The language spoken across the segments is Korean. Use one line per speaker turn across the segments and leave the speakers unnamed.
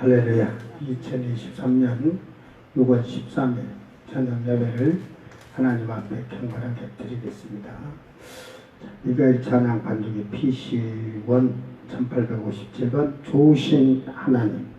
할렐루야. 2023년 6월 13일 저녁 예배를 하나님 앞에 경건하게 드리겠습니다. 미가엘 찬양 반주기 PC1 1857번 좋으신 하나님.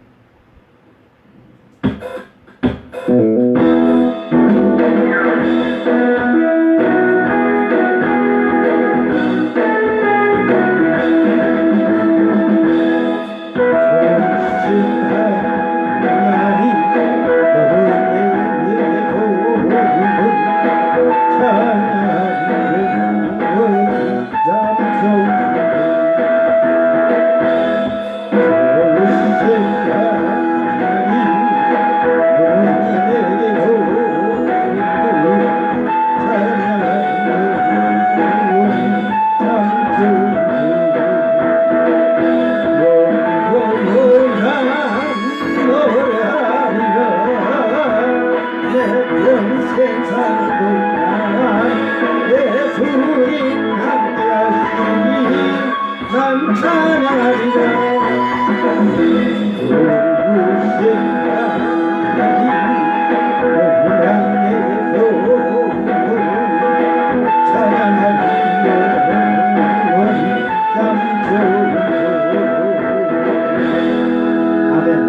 아멘.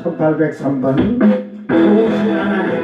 1803번 좋으신 하나님.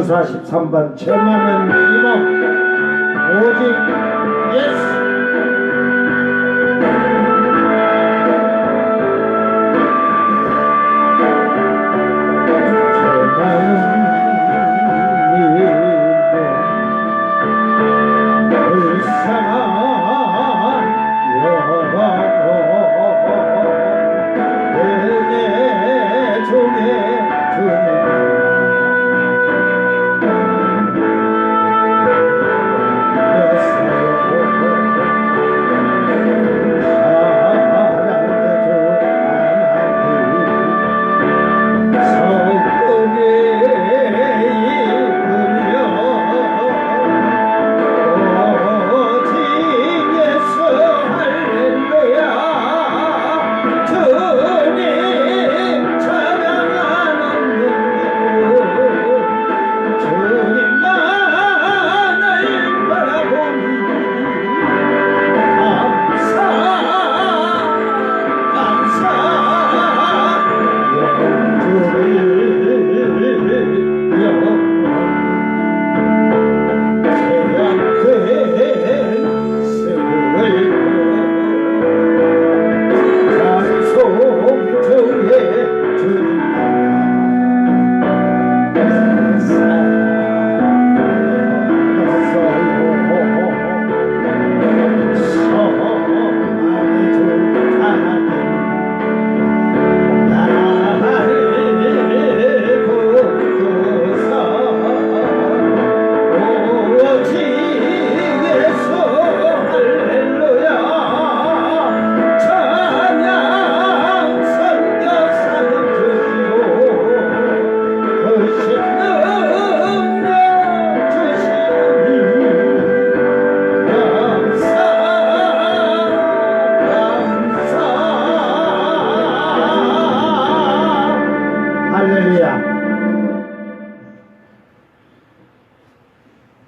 1043번 천만원 이모 오직 예수.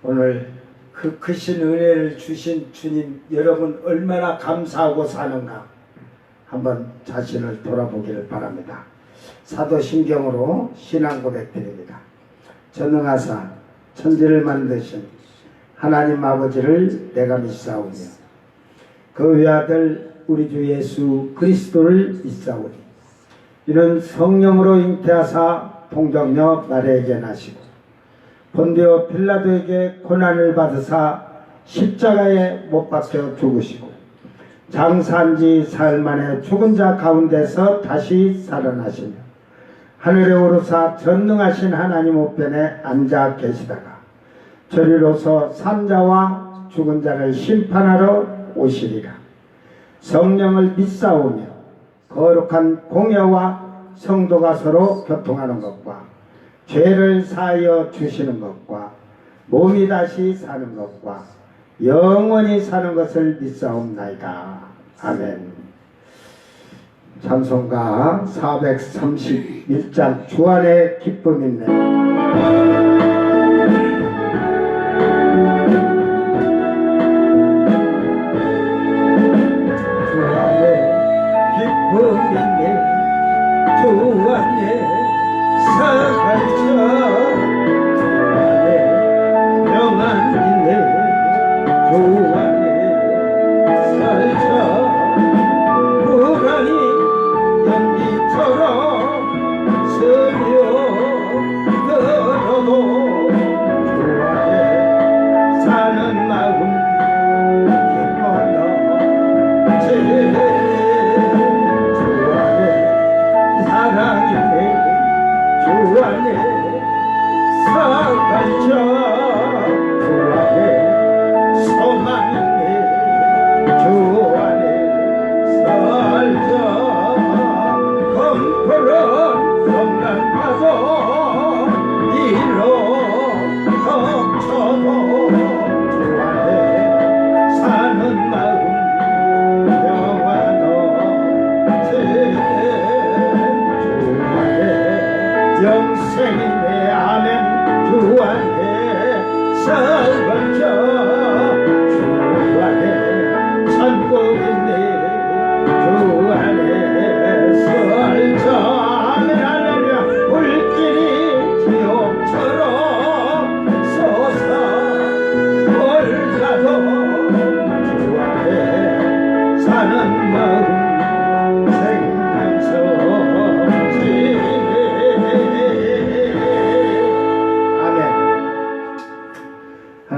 오늘 그 크신 은혜를 주신 주님, 여러분 얼마나 감사하고 사는가 한번 자신을 돌아보기를 바랍니다. 사도신경으로 신앙 고백드립니다. 전능하사 천지를 만드신 하나님 아버지를 내가 믿사오며 그 외아들 우리 주 예수 그리스도를 믿사오니 이는 성령으로 잉태하사 동정녀 마리아에게 나시고 본디오 빌라도에게 고난을 받으사 십자가에 못 박혀 죽으시고 장사한 지 사흘 만에 죽은 자 가운데서 다시 살아나시며 하늘에 오르사 전능하신 하나님 우편에 앉아 계시다가 저리로서 산자와 죽은 자를 심판하러 오시리라. 성령을 믿사오며 거룩한 공예와 성도가 서로 교통하는 것과 죄를 사하여 주시는 것과 몸이 다시 사는 것과 영원히 사는 것을 믿사옵나이다. 아멘. 찬송가 431장 주안의 기쁨 있네. 영생인데 아멘. 주 안에 설거져 주 안에 천국인데 주 안에 설저 아멘. 할렐루야. 불길이 지옥처럼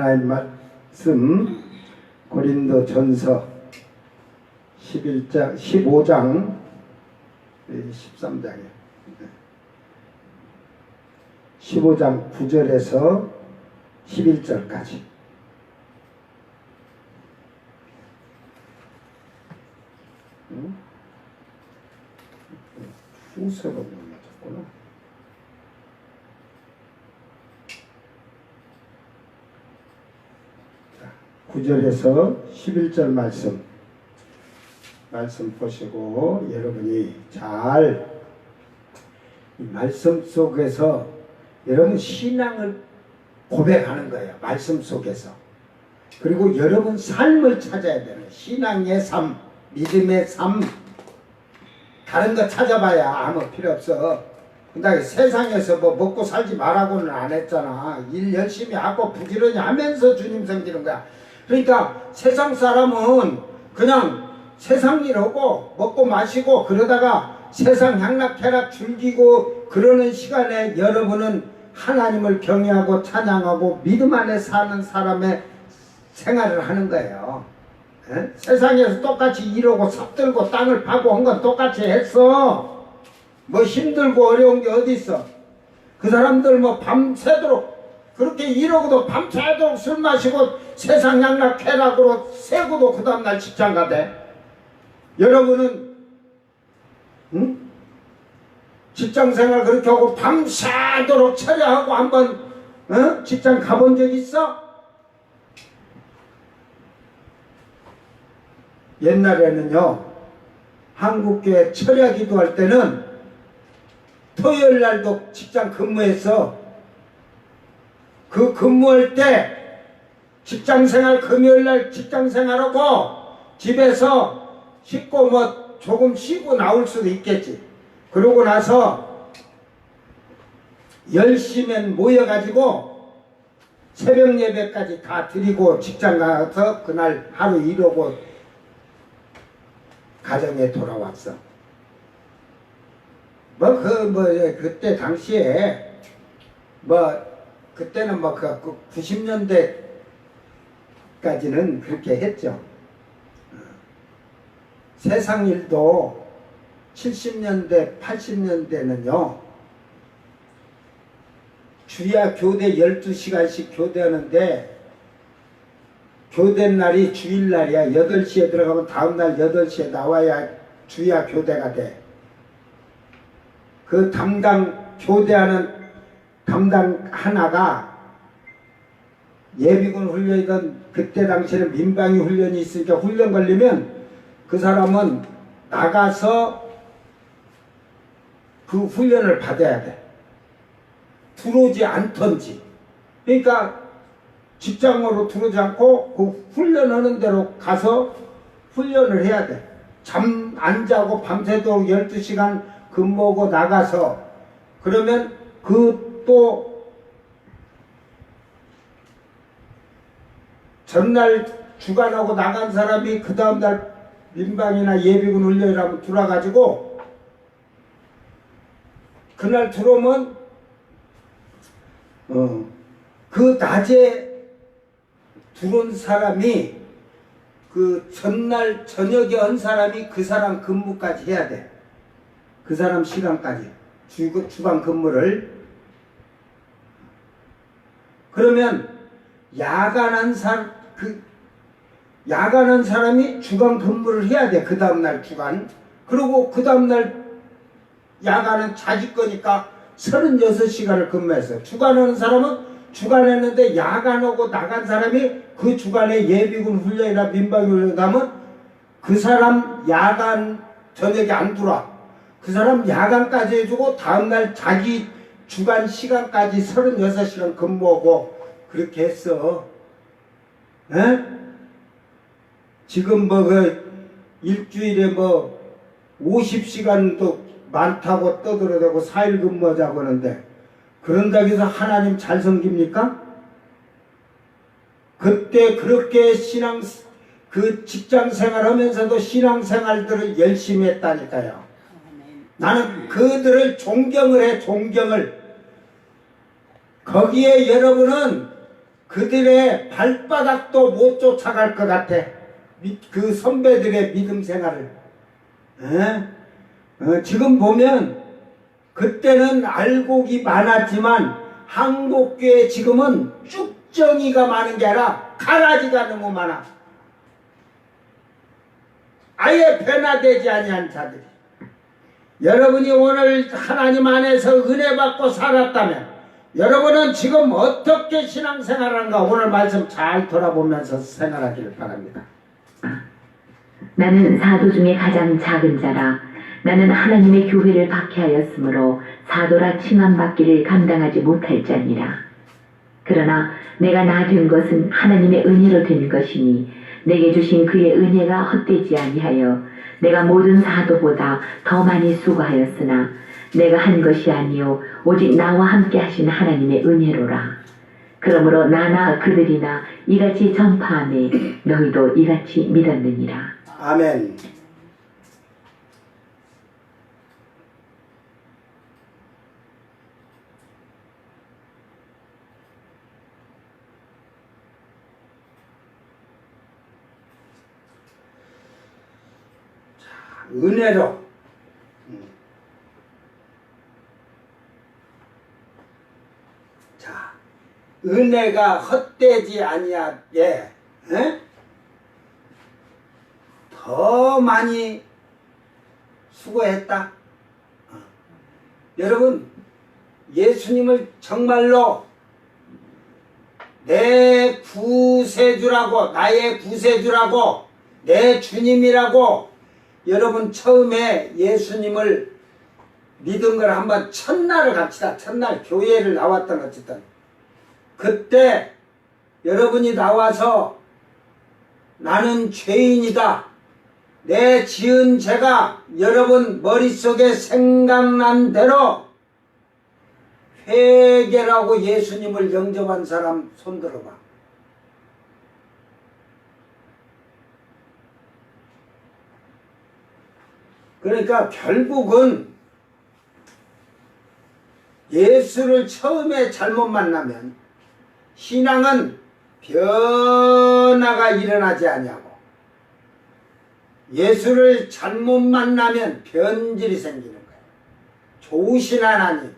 하나님 말씀 고린도전서 15장 13장에 15장 9절에서 11절까지 순서로 맞췄구나. 9절에서 11절 말씀 보시고 여러분이 잘 이 말씀 속에서 여러분 신앙을 고백하는 거예요. 말씀 속에서. 그리고 여러분 삶을 찾아야 되는 신앙의 삶, 믿음의 삶. 다른 거 찾아봐야 아무 필요 없어. 근데 세상에서 뭐 먹고 살지 말라고는 안 했잖아. 일 열심히 하고 부지런히 하면서 주님 섬기는 거야. 그러니까 세상 사람은 그냥 세상 일 하고 먹고 마시고 그러다가 세상 향락쾌락 즐기고 그러는 시간에 여러분은 하나님을 경외하고 찬양하고 믿음 안에 사는 사람의 생활을 하는 거예요. 에? 세상에서 똑같이 일하고 삽들고 땅을 파고 한 건 똑같이 했어. 뭐 힘들고 어려운 게 어디 있어. 그 사람들 뭐 밤새도록 그렇게 일하고도 밤새도록 술 마시고 세상 향락쾌락으로 세고도 그 다음날 직장 가대. 여러분은 직장생활 그렇게 하고 밤새도록 처리하고 한번 직장 가본 적 있어? 옛날에는요 한국교회 철야 기도할 때는 토요일 날도 직장 근무해서 그 근무할 때 직장생활 금요일 날 직장생활하고 집에서 씻고 뭐 조금 쉬고 나올 수도 있겠지. 그러고 나서 10시면 모여가지고 새벽 예배까지 다 드리고 직장 가서 그날 하루 일하고 가정에 돌아왔어. 그때 당시에 그때는 90년대까지는 그렇게 했죠. 세상 일도 70년대, 80년대는요, 주야 교대 12시간씩 교대하는데, 교대 날이 주일날이야. 8시에 들어가면 다음날 8시에 나와야 주야 교대가 돼. 그 교대하는 담당 하나가 예비군 훈련이던 그때 당시에는 민방위 훈련이 있으니까 훈련 걸리면 그 사람은 나가서 그 훈련을 받아야 돼. 들어오지 않던지. 그러니까 직장으로 들어오지 않고 그 훈련하는 대로 가서 훈련을 해야 돼. 잠 안 자고 밤새도록 12시간 근무하고 나가서 그러면 그 또 전날 주간하고 나간 사람이 그 다음날 민방이나 예비군 훈련이라면 들어와가지고 그날 들어오면 그 낮에 들어온 사람이 그 전날 저녁에 한 사람이 그 사람 근무까지 해야 돼. 그 사람 시간까지 주간 근무를. 그러면 야간한 사람이 주간 근무를 해야 돼. 그 다음날 주간. 그리고 그 다음날 야간은 자기 거니까 36시간을 근무했어요. 주간하는 사람은 주간했는데 야간하고 나간 사람이 그 주간에 예비군 훈련이나 민방위 훈련 가면 그 사람 야간 저녁에 안 들어와. 그 사람 야간까지 해주고 다음날 자기 주간 시간까지 36시간 근무하고 그렇게 했어. 에? 지금 일주일에 50시간도 많다고 떠들어대고 4일 근무하자고 하는데 그런다고 해서 하나님 잘 섬깁니까? 그때 그렇게 그 직장 생활하면서도 신앙생활들을 열심히 했다니까요. 나는 그들을 존경을 해. 존경을. 거기에 여러분은 그들의 발바닥도 못 쫓아갈 것 같아. 그 선배들의 믿음 생활을. 지금 보면 그때는 알곡이 많았지만 한국교회 지금은 쭉정이가 많은 게 아니라 가라지가 너무 많아. 아예 변화되지 아니한 자들이. 여러분이 오늘 하나님 안에서 은혜 받고 살았다면 여러분은 지금 어떻게 신앙생활하는가 오늘 말씀 잘 돌아보면서 생활하기를 바랍니다.
나는 사도 중에 가장 작은 자라. 나는 하나님의 교회를 박해하였으므로 사도라 칭함받기를 감당하지 못할 자니라. 그러나 내가 나 된 것은 하나님의 은혜로 된 것이니 내게 주신 그의 은혜가 헛되지 아니하여 내가 모든 사도보다 더 많이 수고하였으나 내가 한 것이 아니요 오직 나와 함께 하신 하나님의 은혜로라. 그러므로 나나 그들이나 이같이 전파하매 너희도 이같이 믿었느니라.
아멘. 은혜로 자 은혜가 헛되지 아니하게 더 많이 수고했다. 여러분 예수님을 정말로 내 구세주라고 나의 구세주라고 내 주님이라고 여러분 처음에 예수님을 믿은 걸 한번 첫날을 갑시다. 첫날 교회를 나왔던 어쨌든 그때 여러분이 나와서 나는 죄인이다. 내 지은 죄가 여러분 머릿속에 생각난 대로 회개라고 예수님을 영접한 사람 손 들어봐. 그러니까 결국은 예수를 처음에 잘못 만나면 신앙은 변화가 일어나지 아니하고 예수를 잘못 만나면 변질이 생기는 거예요. 좋으신 하나님,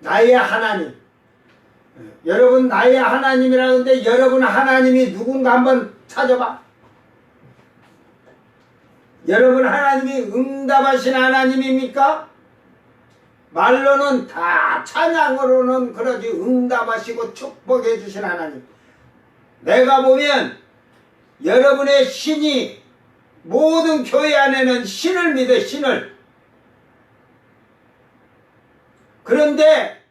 나의 하나님. 여러분 나의 하나님이라는데 여러분 하나님이 누군가 한번 찾아봐. 여러분 하나님이 응답하신 하나님입니까? 말로는 다 찬양으로는 그러지 응답하시고 축복해 주신 하나님. 내가 보면 여러분의 신이 모든 교회 안에는 신을 믿어 신을. 그런데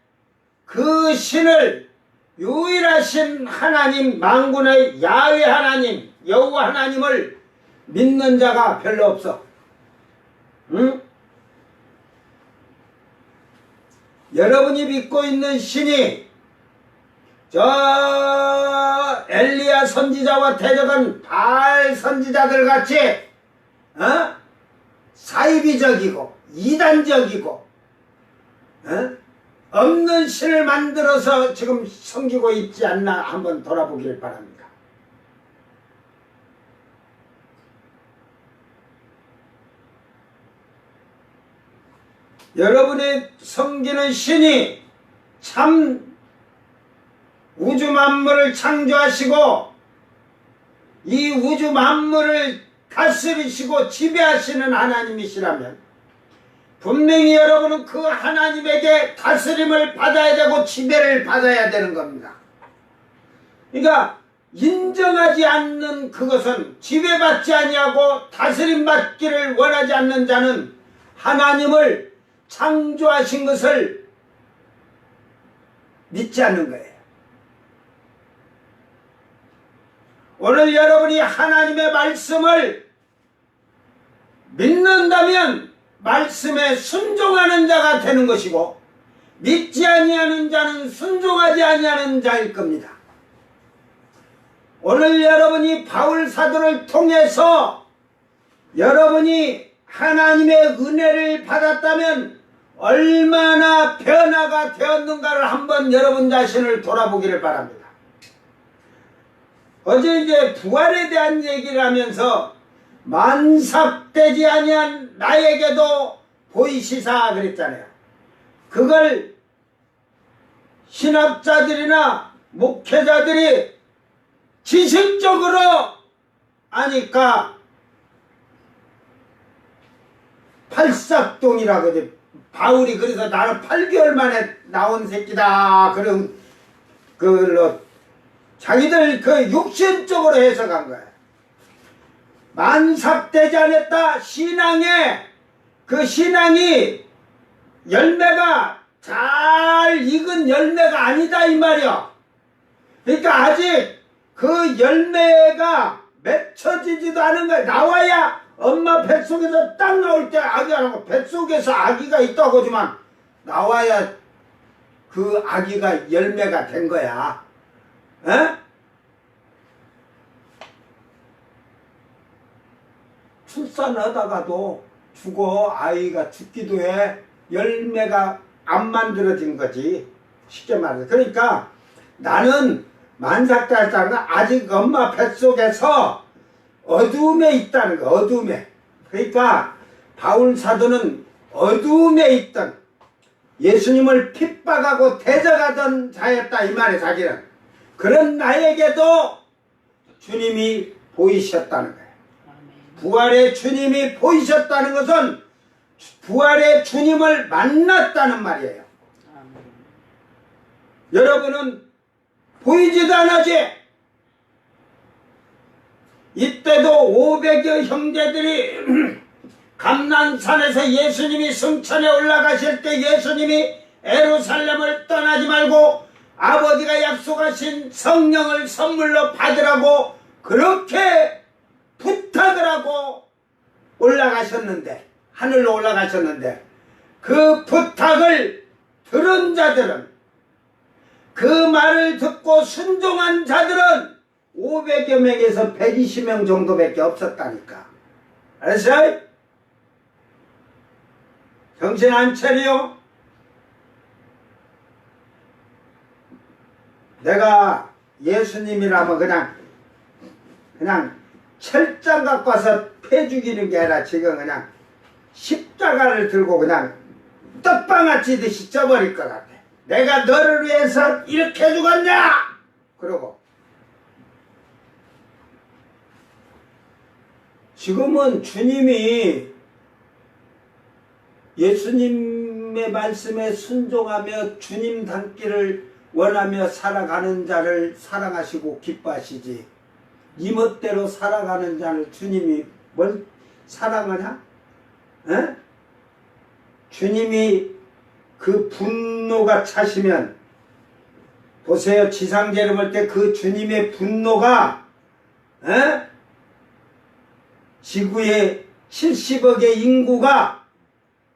그 신을 유일하신 하나님 만군의 야훼 하나님 여호와 하나님을 믿는 자가 별로 없어. 응? 여러분이 믿고 있는 신이 저 엘리야 선지자와 대적한 바알 선지자들 같이 사이비적이고 이단적이고 없는 신을 만들어서 지금 섬기고 있지 않나 한번 돌아보길 바랍니다. 여러분의 섬기는 신이 참 우주 만물을 창조하시고 이 우주 만물을 다스리시고 지배하시는 하나님이시라면 분명히 여러분은 그 하나님에게 다스림을 받아야 되고 지배를 받아야 되는 겁니다. 그러니까 인정하지 않는 그것은 지배받지 아니하고 다스림받기를 원하지 않는 자는 하나님을 창조하신 것을 믿지 않는 거예요. 오늘 여러분이 하나님의 말씀을 믿는다면 말씀에 순종하는 자가 되는 것이고 믿지 아니하는 자는 순종하지 아니하는 자일 겁니다. 오늘 여러분이 바울 사도를 통해서 여러분이 하나님의 은혜를 받았다면 얼마나 변화가 되었는가를 한번 여러분 자신을 돌아보기를 바랍니다. 어제 이제 부활에 대한 얘기를 하면서 만삭되지 아니한 나에게도 보이시사 그랬잖아요. 그걸 신학자들이나 목회자들이 지식적으로 아니까 팔싹동이라고 이제 바울이 그래서 나는 8개월 만에 나온 새끼다 그런 그걸로 자기들 그 육신적으로 해석한 거야. 만삭되지 않았다. 신앙에 그 신앙이 열매가 잘 익은 열매가 아니다 이 말이야. 그러니까 아직 그 열매가 맺혀지지도 않은 거야. 나와야 엄마 뱃속에서 딱 나올 때 아기 안 하고 뱃속에서 아기가 있다고 하지만 나와야 그 아기가 열매가 된 거야. 에? 출산하다가도 죽어. 아이가 죽기도 해. 열매가 안 만들어진 거지. 쉽게 말해서. 그러니까 나는 만삭자였다는 건 아직 엄마 뱃속에서 어둠에 있다는 거. 어둠에. 그러니까 바울 사도는 어둠에 있던 예수님을 핍박하고 대적하던 자였다 이 말이에요. 자기는. 그런 나에게도 주님이 보이셨다는 거예요. 부활의 주님이 보이셨다는 것은 부활의 주님을 만났다는 말이에요. 여러분은 보이지도 않았지? 이때도 500여 형제들이 감난산에서 예수님이 승천에 올라가실 때 예수님이 예루살렘을 떠나지 말고 아버지가 약속하신 성령을 선물로 받으라고 그렇게 부탁을 하고 올라가셨는데, 하늘로 올라가셨는데, 그 부탁을 들은 자들은, 그 말을 듣고 순종한 자들은 500여 명에서 120명 정도밖에 없었다니까. 알았어요? 정신 안 차려? 내가 예수님이라면 그냥 철장 갖고 와서 패 죽이는 게 아니라 지금 그냥 십자가를 들고 그냥 떡방아 찌듯이 쪄버릴 것 같아. 내가 너를 위해서 이렇게 죽었냐? 그러고 지금은 주님이 예수님의 말씀에 순종하며 주님 닮기를 원하며 살아가는 자를 사랑하시고 기뻐하시지. 이 멋대로 살아가는 자를 주님이 뭘 사랑하냐? 에? 주님이 그 분노가 차시면 보세요. 지상제를 볼 때 그 주님의 분노가 에? 지구의 70억의 인구가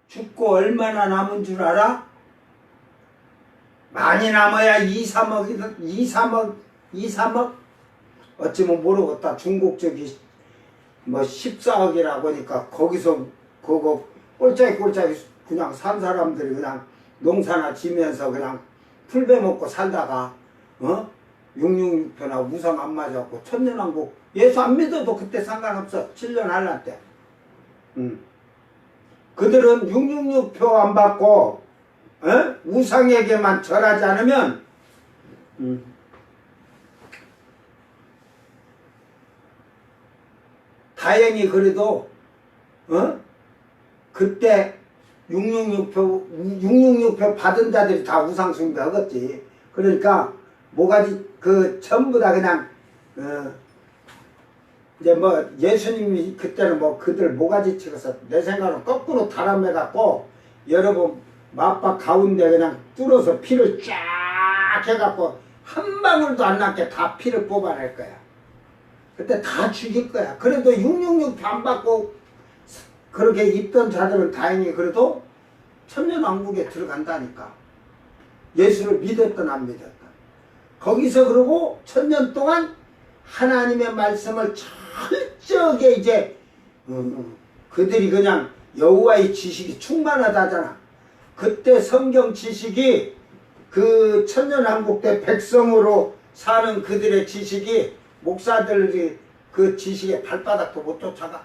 죽고 얼마나 남은 줄 알아? 많이 남아야 2, 3억? 어찌면 모르겠다. 중국 저기 뭐 14억이라고 하니까 거기서 그거 꼴짝이 그냥 산 사람들이 그냥 농사나 지면서 그냥 풀배 먹고 살다가 666표나 우상 안 맞았고 천년왕국 예수 안 믿어도 그때 상관없어. 7년 할란 때. 그들은 666표 안 받고 우상에게만 절하지 않으면 다행히 그래도 그때 666표 받은 자들이 다 우상 숭배하겠지. 그러니까 뭐가지 그 전부 다 그냥 이제 뭐 예수님이 그때는 뭐 그들 모가지 찍어서 내 생각은 거꾸로 다람해 갖고 여러분 맞박 가운데 그냥 뚫어서 피를 쫙 해갖고 한 방울도 안 남게 다 피를 뽑아낼 거야. 그때 다 죽일 거야. 그래도 666표 안 받고 그렇게 입던 자들은 다행히 그래도 천년왕국에 들어간다니까. 예수를 믿었든 안 믿었든. 거기서 그러고 천년 동안 하나님의 말씀을 철저하게 이제 그들이 그냥 여호와의 지식이 충만하다잖아. 그때 성경 지식이 그 천년왕국대 백성으로 사는 그들의 지식이 목사들이 그 지식의 발바닥도 못 쫓아가.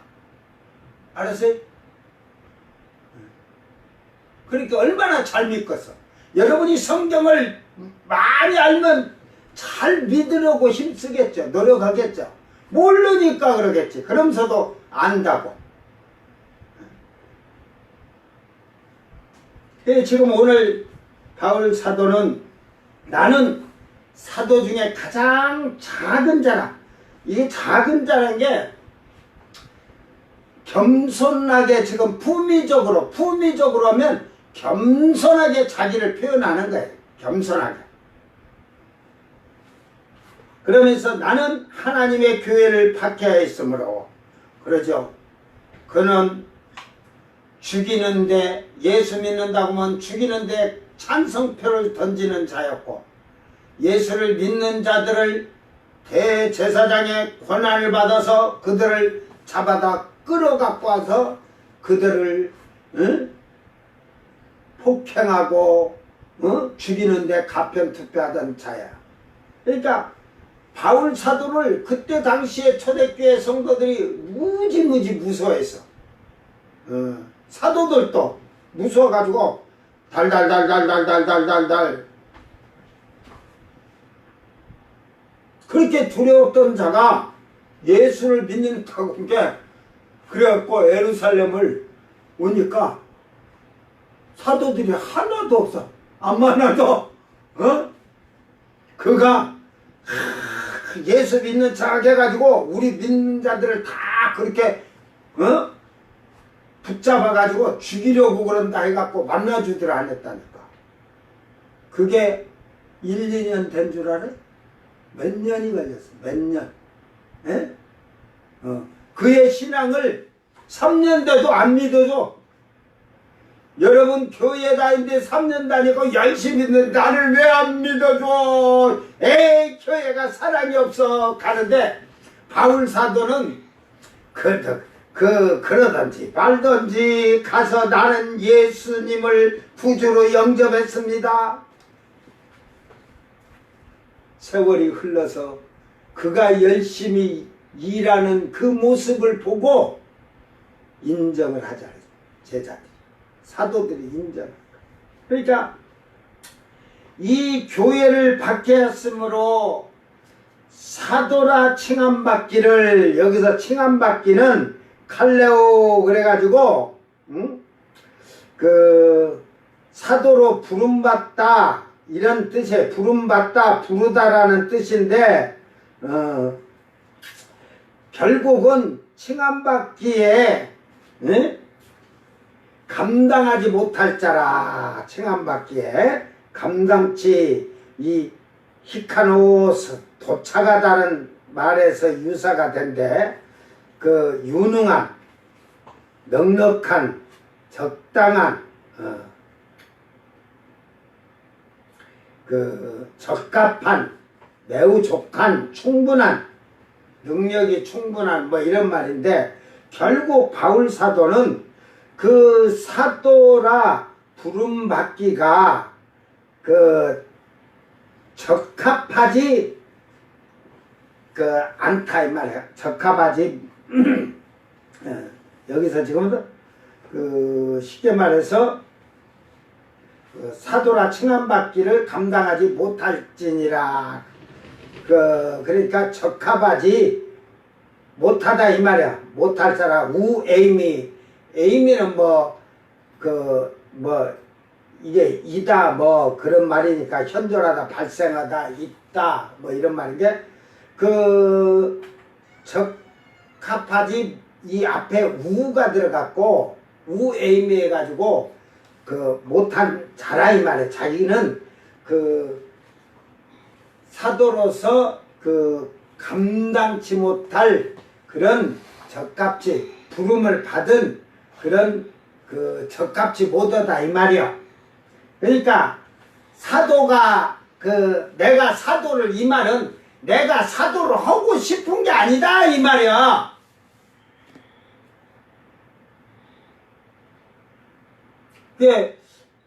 알았어요? 그러니까 얼마나 잘 믿겠어. 여러분이 성경을 많이 알면 잘 믿으려고 힘쓰겠죠. 노력하겠죠. 모르니까 그러겠지. 그러면서도 안다고. 지금 오늘 바울 사도는 나는 사도 중에 가장 작은 자라. 이게 작은 자라는 게 겸손하게 지금 품위적으로 하면 겸손하게 자기를 표현하는 거예요. 겸손하게. 그러면서 나는 하나님의 교회를 박해하였으므로 그러죠. 그는 죽이는데 예수 믿는다고 하면 죽이는데 찬성표를 던지는 자였고 예수를 믿는 자들을 대제사장의 권한을 받아서 그들을 잡아다 끌어갖고 와서 그들을 폭행하고 죽이는데 가편투표하던 자야. 그러니까 바울 사도를 그때 당시에 초대교회 성도들이 무지무지 무서워했어. 사도들도 무서워가지고 달달달달달달달달 그렇게 두려웠던 자가 예수를 믿는다고 한 게 그래갖고 예루살렘을 오니까 사도들이 하나도 없어. 암만 해도 그가 예수 믿는 척 해가지고 우리 믿는 자들을 다 그렇게 붙잡아가지고 죽이려고 그런다 해갖고 만나주들 안 했다니까. 그게 1, 2년 된 줄 알아? 몇 년이 걸렸어. 몇 년. 에? 그의 신앙을 3년 돼도 안 믿어줘. 여러분 교회 다니는데 3년 다니고 열심히 믿는데 나를 왜 안 믿어줘? 에이 교회가 사랑이 없어 가는데 바울 사도는 그러든지 말든지 가서 나는 예수님을 구주로 영접했습니다. 세월이 흘러서 그가 열심히 일하는 그 모습을 보고 인정을 하자. 제자들이. 사도들이 인정을. 그러니까 이 교회를 박해했으므로 사도라 칭함받기를 여기서 칭함받기는 칼레오 그래가지고 그 사도로 부름받다 이런 뜻이에요. 부름받다 부르다라는 뜻인데 결국은 칭함받기에 감당하지 못할 자라. 칭함받기에 감당치 이 히카노스 도착하다는 말에서 유사가 된데 그 유능한 넉넉한 적당한 그 적합한 매우 족한 충분한 능력이 충분한 뭐 이런 말인데 결국 바울 사도는 그 사도라 부름받기가 그 적합하지 그 않다 이 말이야. 적합하지 여기서 지금 그 쉽게 말해서 그 사도라 칭함받기를 감당하지 못할지니라. 그러니까 적합하지 못하다 이 말이야. 못할 사람 에이미는 이게 이다 뭐 그런 말이니까 현존하다 발생하다 있다 뭐 이런 말인데 그 적합하지 이 앞에 우가 들어갔고 에이미 해가지고 그 못한 자라 이 말이야. 자기는 그 사도로서 그 감당치 못할 그런 적합치 부름을 받은 그런 그 적합치 못하다 이 말이야. 그러니까 사도가 내가 사도를 이 말은 내가 사도를 하고 싶은 게 아니다 이 말이야.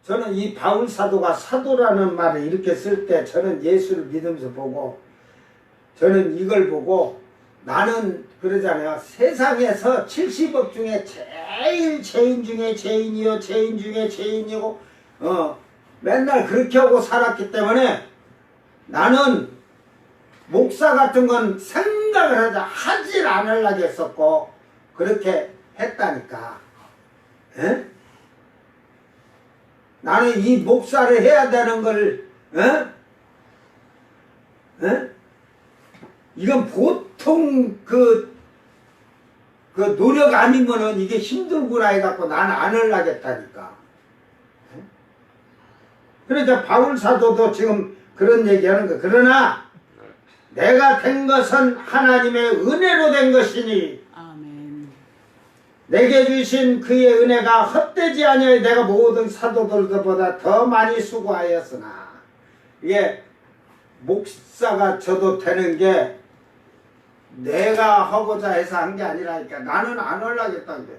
저는 이 바울 사도가 사도라는 말을 이렇게 쓸 때 저는 예수를 믿으면서 보고 저는 이걸 보고 나는 그러잖아요. 세상에서 70억 중에 제일 죄인 중에 죄인이요 죄인 중에 죄인이고 맨날 그렇게 하고 살았기 때문에 나는 목사 같은 건 생각을 하질 않으려고 했었고 그렇게 했다니까. 에? 나는 이 목사를 해야 되는 걸 이건 보통 그 노력 아니면은 이게 힘들구나 해갖고 나는 안 하려고 했다니까. 그러니까 바울 사도도 지금 그런 얘기하는 거. 그러나 내가 된 것은 하나님의 은혜로 된 것이니
아멘.
내게 주신 그의 은혜가 헛되지 아니하여 내가 모든 사도들보다 더 많이 수고하였으나 이게 목사가 저도 되는 게 내가 하고자 해서 한 게 아니라니까. 나는 안 하려고 했다는 게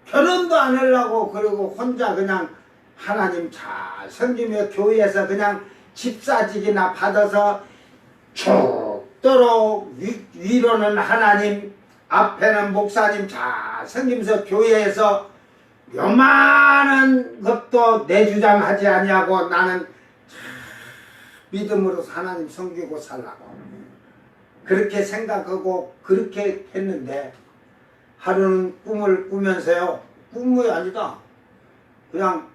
결혼도 안 하려고 그러고 혼자 그냥 하나님 잘 섬기며 교회에서 그냥 집사직이나 받아서 죽도록 위로는 하나님 앞에는 목사님 잘 섬기면서 교회에서 요만한 것도 내 주장하지 아니하고 나는 믿음으로 하나님 섬기고 살라고 그렇게 생각하고 그렇게 했는데 하루는 꿈을 꾸면서요. 꿈이 아니다. 그냥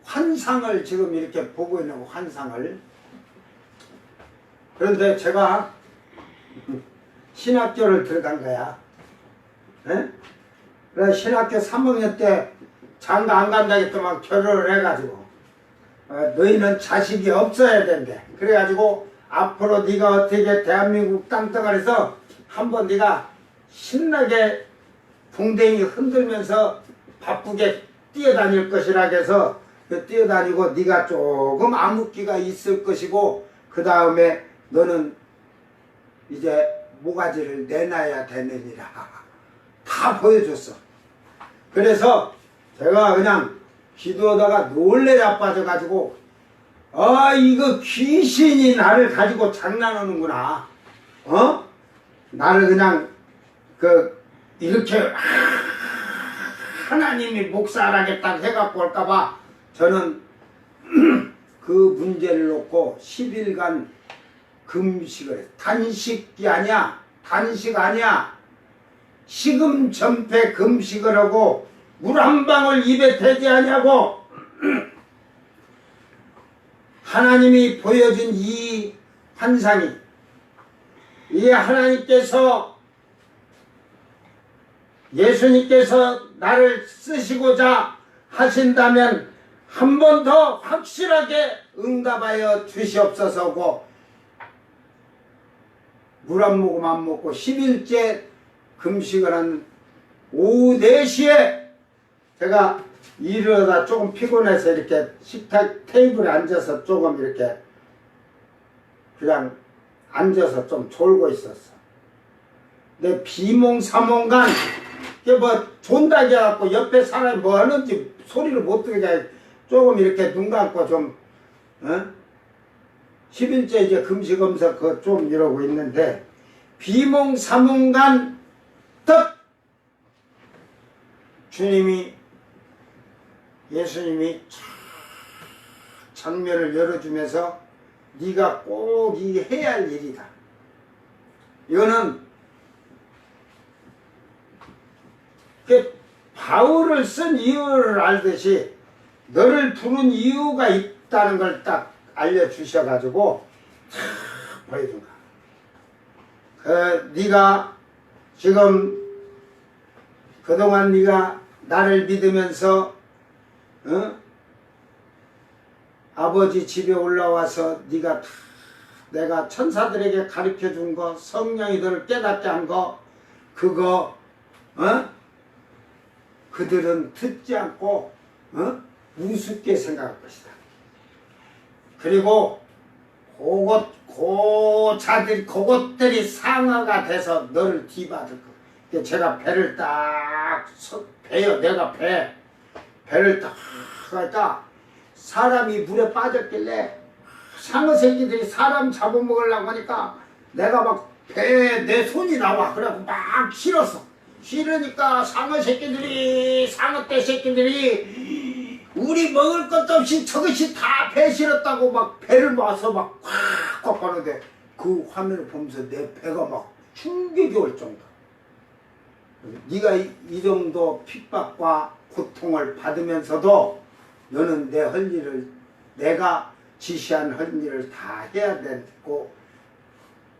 환상을 지금 이렇게 보고 있는 거 환상을. 그런데 제가 신학교를 들어간 거야. 에? 그래서 신학교 3학년 때 장가 안 간다 했더만 결혼을 해가지고 너희는 자식이 없어야 된대. 그래가지고 앞으로 네가 어떻게 대한민국 땅덩어리에서 한번 네가 신나게 궁뎅이 흔들면서 바쁘게 뛰어다닐 것이라 해서 뛰어다니고 네가 조금 암흑기가 있을 것이고 그 다음에 너는 이제 모가지를 내놔야 되느니라 다 보여줬어. 그래서 제가 그냥 기도하다가 놀래 자빠져가지고 이거 귀신이 나를 가지고 장난하는구나. 나를 그냥 이렇게 하나님이 목사하겠다고 해갖고 올까봐 저는 그 문제를 놓고 10일간 금식을 해. 단식이 아니야. 단식 아니야. 식음 전폐 금식을 하고 물 한 방울 입에 대지 아니하고 하나님이 보여준 이 환상이 이 하나님께서 예수님께서 나를 쓰시고자 하신다면 한 번 더 확실하게 응답하여 주시옵소서고 물 한 모금 안 먹고 10일째 금식을 한 오후 4시에 제가 일하다 조금 피곤해서 이렇게 식탁 테이블에 앉아서 조금 이렇게 그냥 앉아서 좀 졸고 있었어. 내 비몽사몽간 이게 뭐 존다게 해갖고 옆에 사람이 뭐 하는지 소리를 못 들게 조금 이렇게 눈 감고 좀 10일째 이제 금식하면서 그 좀 이러고 있는데 비몽사몽간 떡 주님이 예수님이 장면을 열어주면서 네가 꼭 이 해야 할 일이다. 이거는 바울을 쓴 이유를 알듯이 너를 부른 이유가 있다는 걸 딱 알려주셔가지고 보여준 거야. 네가 지금 그동안 네가 나를 믿으면서 아버지 집에 올라와서 네가 내가 천사들에게 가르쳐 준 거 성령이 너를 깨닫게 한 거 그거 그들은 듣지 않고 우습게 생각할 것이다. 그리고 그것들이 상하가 돼서 너를 뒤받을 거. 제가 배를 딱 배요. 내가 배를 딱 하니까 사람이 물에 빠졌길래 상어 새끼들이 사람 잡아먹으려고 하니까 내가 막 배에 내 손이 나와. 그래갖고 막 실었어. 실으니까 상어 떼 새끼들이 우리 먹을 것도 없이 저것이 다 배 실었다고 막 배를 모아서 막 꽉 꺾었는데 그 화면을 보면서 내 배가 막 충격이 올 정도. 네가 이 정도 핍박과 고통을 받으면서도 너는 내 할 일을, 내가 지시한 할 일을 다 해야 되고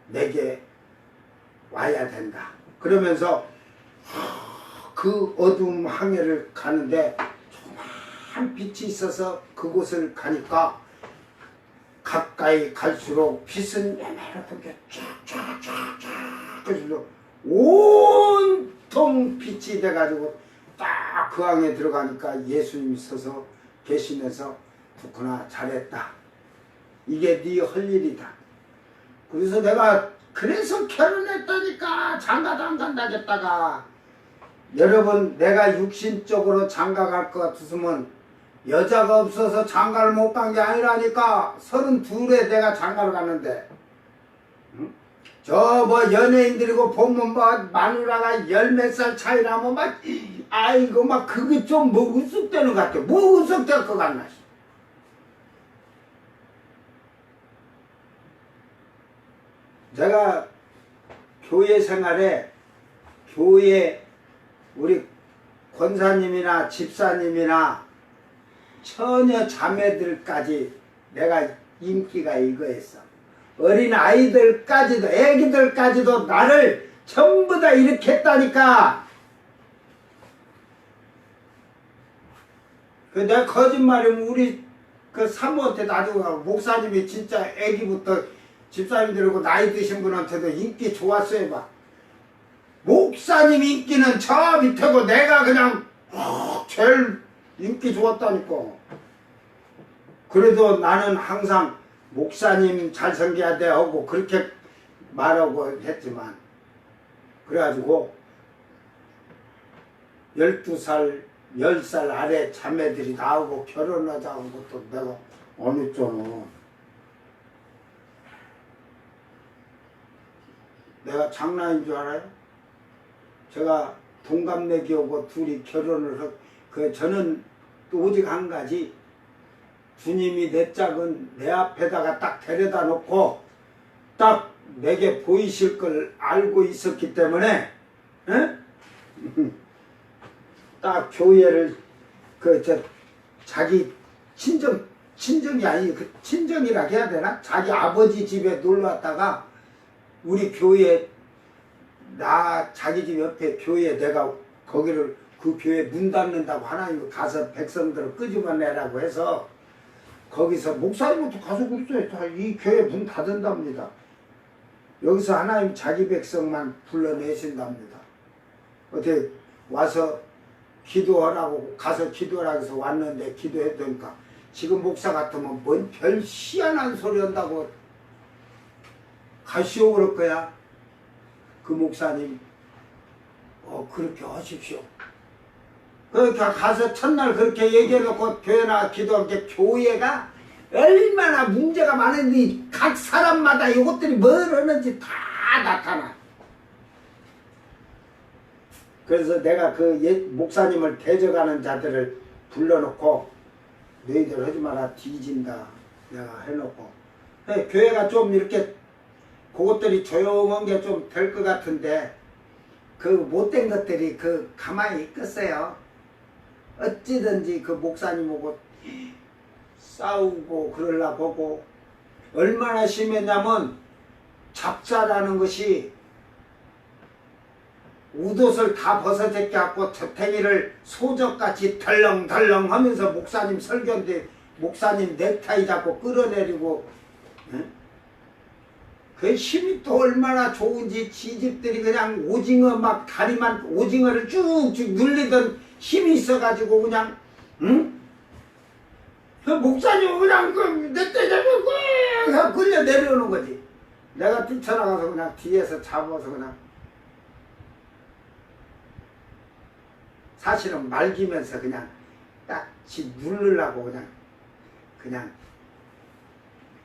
내게 와야 된다. 그러면서 그 어두운 항해를 가는데 조그만 빛이 있어서 그곳을 가니까 가까이 갈수록 빛은 야매롭던 게 쫙쫙쫙쫙 그래서 온통 빛이 돼가지고 딱 그 항에 들어가니까 예수님이 서서 계시면서 두쿠나 잘했다. 이게 네 할 일이다. 그래서 내가 그래서 결혼했다니까. 장가도 안 간다겠다가. 여러분, 내가 육신적으로 장가 갈 것 같았으면 여자가 없어서 장가를 못 간 게 아니라니까. 32에 내가 장가를 갔는데 저 뭐 연예인들이고 보면 뭐 마누라가 열 몇 살 차이 나면 막 아이고 막 그게 좀 뭐 우습대는 것 같아. 뭐 우습될 것 같나. 제가 교회 생활에 교회 우리 권사님이나 집사님이나 처녀 자매들까지 내가 인기가 이거였어. 어린 아이들까지도 애기들까지도 나를 전부 다 이렇게 했다니까. 그 내가 거짓말이면 우리 그 사모한테 나중에 목사님이 진짜 애기부터 집사님들하고 나이 드신 분한테도 인기 좋았어요. 봐. 목사님 인기는 저 밑에고 내가 그냥 제일 인기 좋았다니까. 그래도 나는 항상 목사님 잘생겨야 돼 하고 그렇게 말하고 했지만 그래가지고 12살 10살 아래 자매들이 나오고 결혼하자는 것도 내가 안 했잖아. 내가 장난인 줄 알아요? 제가 동갑내기하고 둘이 결혼을 저는 오직 한 가지, 주님이 내 짝은 내 앞에다가 딱 데려다 놓고 딱 내게 보이실 걸 알고 있었기 때문에 딱 교회를 자기 친정이 아니 친정이라 해야 되나? 자기 아버지 집에 놀러 왔다가 우리 교회 자기 집 옆에 교회 내가 거기를 그 교회 문 닫는다고 하나님 가서 백성들을 끄집어내라고 해서 거기서 목사님부터 가서 그랬어요. 이 교회 문 닫은답니다. 여기서 하나님 자기 백성만 불러내신답니다. 어떻게 와서 기도하라고 가서 기도하라고 해서 왔는데 기도했더니까 지금 목사 같으면 뭔 별 희한한 소리 한다고 가시오 그럴 거야. 그 목사님 그렇게 하십시오. 그렇게 가서 첫날 그렇게 얘기해놓고 교회 나가 기도한 게 교회가 얼마나 문제가 많은지 각 사람마다 이것들이 뭘 하는지 다 나타나. 그래서 내가 그 목사님을 대적하는 자들을 불러놓고 너희들 하지 마라 뒤진다 내가 해놓고 교회가 좀 이렇게 그것들이 조용한 게 좀 될 것 같은데 그 못된 것들이 가만히 있겠어요. 어찌든지 그 목사님하고 싸우고 그러려 보고 얼마나 심했냐면 잡사라는 것이 웃옷을 다 벗어제껴갖고 저탱이를 소적같이 덜렁덜렁 하면서 목사님 설교인데 목사님 넥타이 잡고 끌어내리고 그 힘이 또 얼마나 좋은지 지집들이 그냥 오징어 막 다리만 오징어를 쭉쭉 눌리던 힘이 있어가지고 그냥 그 목사님 그냥 넥타이 잡고 끌려 내려오는 거지. 내가 뛰쳐나가서 그냥 뒤에서 잡아서 그냥 사실은 말기면서 그냥 딱 누르려고 그냥 그냥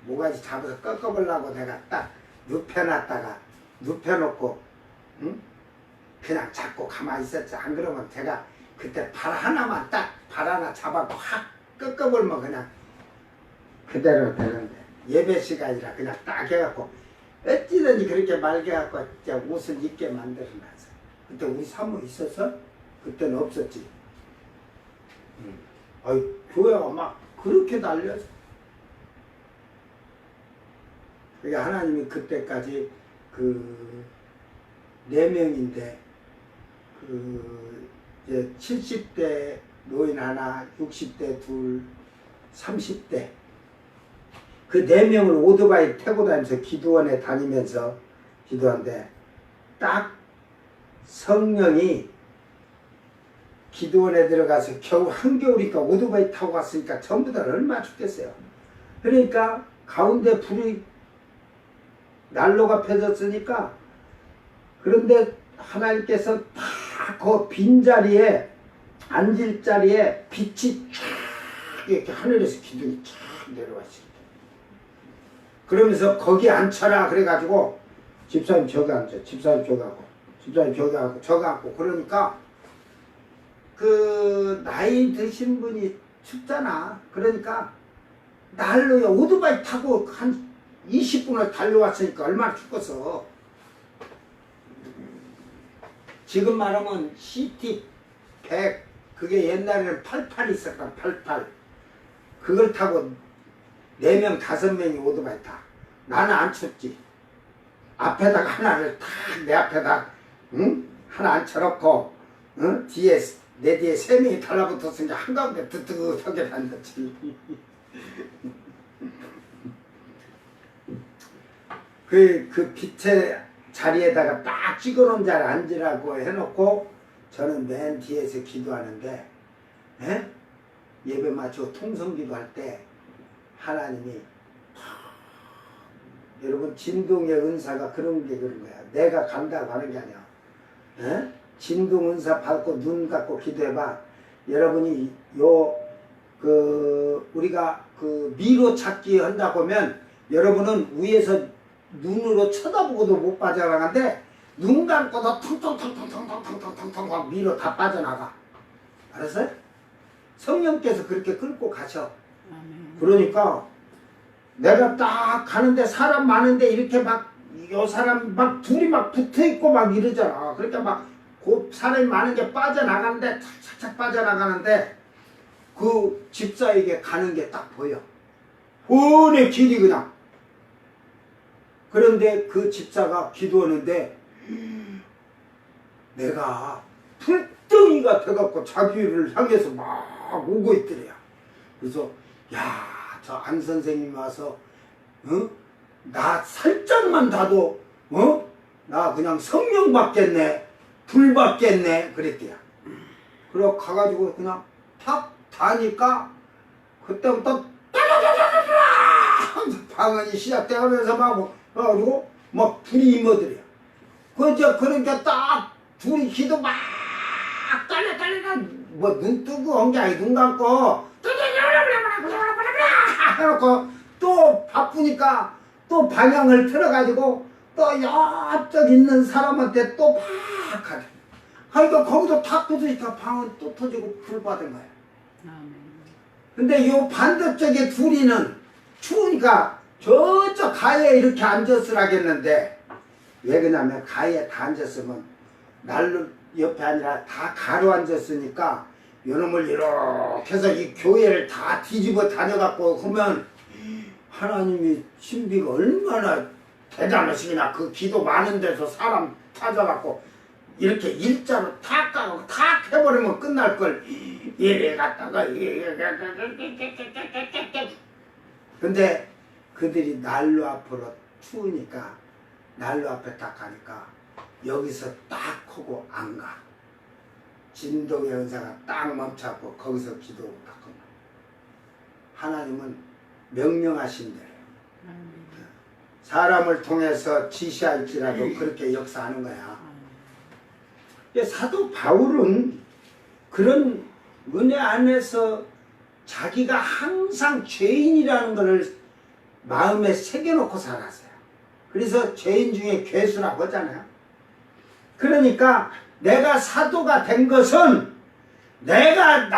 모가지 잡아서 꺾어보려고 내가 딱 눕혀놨다가 눕혀놓고 응? 그냥 잡고 가만히 있었지. 안 그러면 제가 그때 발 하나만 딱 발 하나 잡아고 확 꺾어버리면 그냥 그대로 되는데 예배 시간이라 그냥 딱 해갖고 어찌든지 그렇게 말게갖고 진짜 옷을 입게 만들어놨어. 그때 우리 사모 있었어? 그때는 없었지. 아이 교회가 막 그렇게 날려서 그러니까 하나님이 그때까지 그 4명인데 그 이제 70대 노인 하나, 60대 둘, 30대 그 4명을 오토바이 타고 다니면서 기도원에 다니면서 기도하는데 딱 성령이 기도원에 들어가서 겨우 한겨울이니까 오토바이 타고 갔으니까 전부 다 얼마나 춥겠어요. 그러니까 가운데 불이 난로가 펴졌으니까 그런데 하나님께서 다 그 빈자리에 앉을 자리에 빛이 쫙 이렇게 하늘에서 기둥이 쫙 내려왔어요. 그러면서 거기 앉혀라 그래가지고 집사님 저기 앉아, 집사님 저기 하고, 집사님 저기 하고, 저기 앉고 그러니까 그 나이 드신 분이 춥잖아. 그러니까 난로에 오토바이 타고 한 20분을 달려왔으니까 얼마나 춥겠어. 지금 말하면 CT100 그게 옛날에는 88 있었다. 88 그걸 타고 4명 5명이 오토바이 타. 나는 안 춥지. 앞에다가 하나를 탁 내 앞에다 응? 하나 앉혀놓고 응? 뒤에 내 뒤에 3명이 달라붙었으니까 한가운데 뜨뜻하게 앉았지. 그 빛의 자리에다가 딱 찍어놓은 자리에 앉으라고 해놓고 저는 맨 뒤에서 기도하는데 예배 마치고 통성기도 할 때 하나님이 여러분 진동의 은사가 그런 거야. 내가 간다고 하는 게 아니야. 진동 은사 받고 눈 감고 기도해봐. 여러분이 우리가 그 미로 찾기 한다고 하면 여러분은 위에서 눈으로 쳐다보고도 못 빠져나가는데 눈 감고도 텅텅텅텅텅텅텅텅텅 미로 다 빠져나가. 알았어요? 성령께서 그렇게 끌고 가셔. 그러니까 내가 딱 가는데 사람 많은데 이렇게 막 요 사람 막 둘이 막 붙어있고 막 이러잖아. 그러니까 막 그 사람이 많은 게 빠져나가는데 착착착 빠져나가는데 그 집사에게 가는 게 딱 보여. 뻔히 길이 그냥. 그런데 그 집사가 기도하는데 내가 불덩이가 돼갖고 자기를 향해서 막 오고 있더래요. 그래서 야, 저 안 선생님 와서 나 살짝만 닿아도 나 그냥 성령 받겠네, 불 받겠네 그랬대요. 그래서 가가지고 그냥 탁 다니까 그때부터 방언이 시작되면서 막 그래가지고 막 불이 임어들어요. 그러니까 딱 둘이 기도 막 딸려 뭐 눈 뜨고 온 게 아니고 눈 감고 해놓고 또 바쁘니까 또 방향을 틀어가지고 또 옆쪽 있는 사람한테 또 팍 하래. 그러니까 거기도 탁 터지니까 방은 또 터지고 불 받은 거야. 근데 요 반대쪽에 둘이는 추우니까 저쪽 가에 이렇게 앉았으라겠는데 왜 그러냐면 가에 다 앉았으면 난로 옆에 아니라 다 가로 앉았으니까 요놈을 이렇게 해서 이 교회를 다 뒤집어 다녀갖고 그러면 하나님이 신비가 얼마나 대단하시구나. 그 기도 많은 데서 사람 찾아갖고 이렇게 일자로 탁 가고 탁 해버리면 끝날 걸 이래 갔다가 근데 그들이 난로 앞으로 추우니까 난로 앞에 딱 가니까 여기서 딱 하고 안 가. 진동의 은사가 딱 멈춰갖고 거기서 기도를 바꾼다. 하나님은 명령하신 대로 사람을 통해서 지시할지라도 그렇게 역사하는 거야. 사도 바울은 그런 은혜 안에서 자기가 항상 죄인이라는 것을 마음에 새겨놓고 살았어요. 그래서 죄인 중에 괴수라고 하잖아요. 그러니까 내가 사도가 된 것은 내가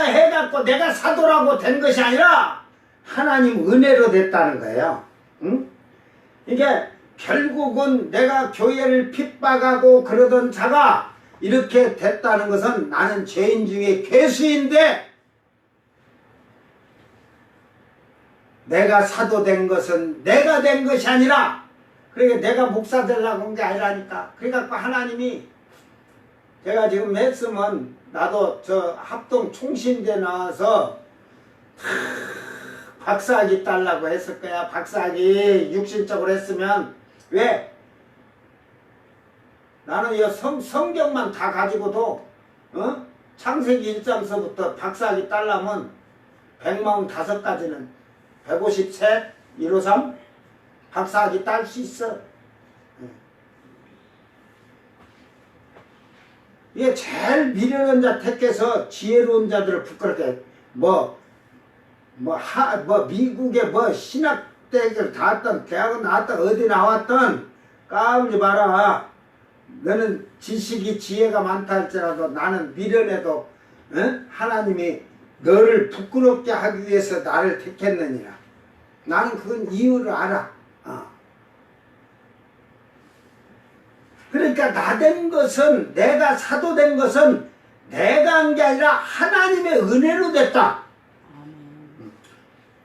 해갖고 내가 사도라고 된 것이 아니라 하나님 은혜로 됐다는 거예요. 응? 이게 결국은 내가 교회를 핍박하고 그러던 자가 이렇게 됐다는 것은 나는 죄인 중에 괴수인데 내가 사도 된 것은 내가 된 것이 아니라 그러니까 내가 목사 되려고 한 게 아니라니까. 그러니까 하나님이 제가 지금 했으면 나도 저 합동 총신대 나와서 박사학위 따려고 했을 거야. 박사학위 육신적으로 했으면 왜? 나는 이 성경만 다 가지고도 창세기 1장서부터 박사학위 따려면 145가지는 150세 153 박사학위 딸 수 있어. 이게 제일 미련한 자 택해서 지혜로운 자들을 부끄럽게 미국에 신학대학을 나왔던 대학은 나왔던 어디 나왔던 까불지 마라. 너는 지식이 지혜가 많다 할지라도 나는 미련해도 하나님이 너를 부끄럽게 하기 위해서 나를 택했느니라. 나는 그건 이유를 알아. 그러니까 나 된 것은 내가 사도 된 것은 내가 한 게 아니라 하나님의 은혜로 됐다.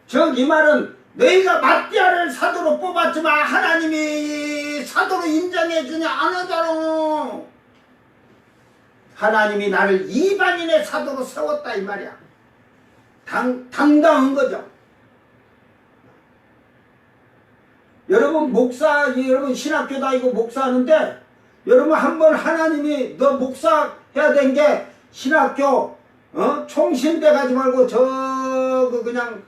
즉 이 말은 너희가 마띠아를 사도로 뽑았지만 하나님이 사도로 인정해 주냐 안 하잖아. 하나님이 나를 이방인의 사도로 세웠다 이 말이야. 당당한 거죠. 여러분 여러분 신학교 다니고 목사하는데 여러분 한번 하나님이 너 목사 해야 된 게 신학교 총신대 가지 말고 그냥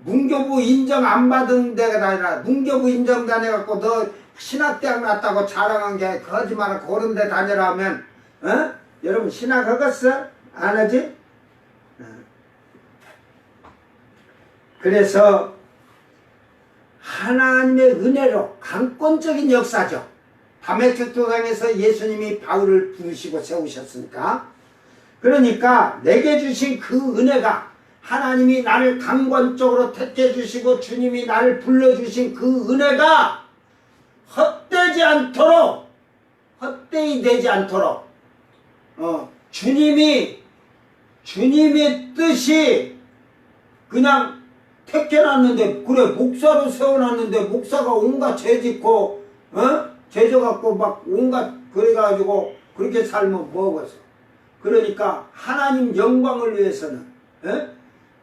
문교부 인정 안 받은 데가 아니라 문교부 인정 다녀갖고 너 신학대학 났다고 자랑한 게 거짓말을 그런 데 다녀라 하면 여러분 신학 하겠어? 안 하지? 그래서 하나님의 은혜로 강권적인 역사죠. 다메섹도상에서 예수님이 바울을 부르시고 세우셨으니까. 그러니까 내게 주신 그 은혜가 하나님이 나를 강권적으로 택해 주시고 주님이 나를 불러주신 그 은혜가 헛되지 않도록 헛되이 되지 않도록 주님의 뜻이 그냥 택해놨는데 그래 목사로 세워놨는데 목사가 온갖 죄 짓고 죄 져갖고 막 온갖 그래가지고 그렇게 살면 뭐겠어. 그러니까 하나님 영광을 위해서는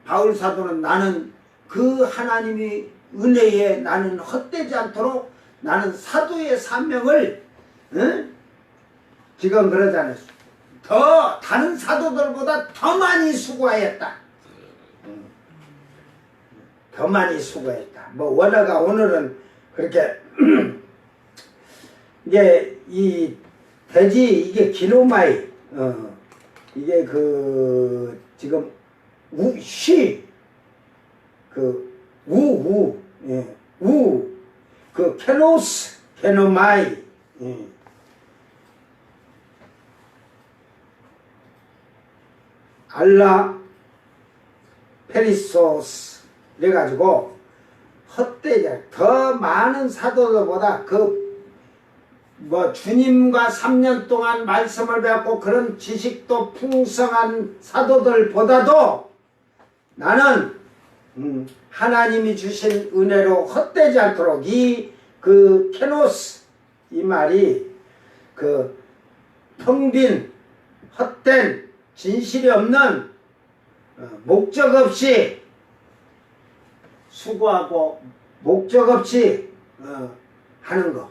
바울 사도는 나는 그 하나님의 은혜에 나는 헛되지 않도록 나는 사도의 사명을 지금 그러잖아요. 더 다른 사도들보다 더 많이 수고하였다. 더 많이 수고했다. 뭐 원어가 오늘은 그렇게 이게 이 돼지 이게 기노마이 이게 그 지금 그 케노스 케노마이 알라 페리소스 이래가지고 헛되게 더 많은 사도들보다 주님과 3년 동안 말씀을 배웠고 그런 지식도 풍성한 사도들보다도 나는 하나님이 주신 은혜로 헛되지 않도록 그 케노스 이 말이 그 텅 빈 헛된 진실이 없는 목적 없이 수고하고 목적 없이 하는 거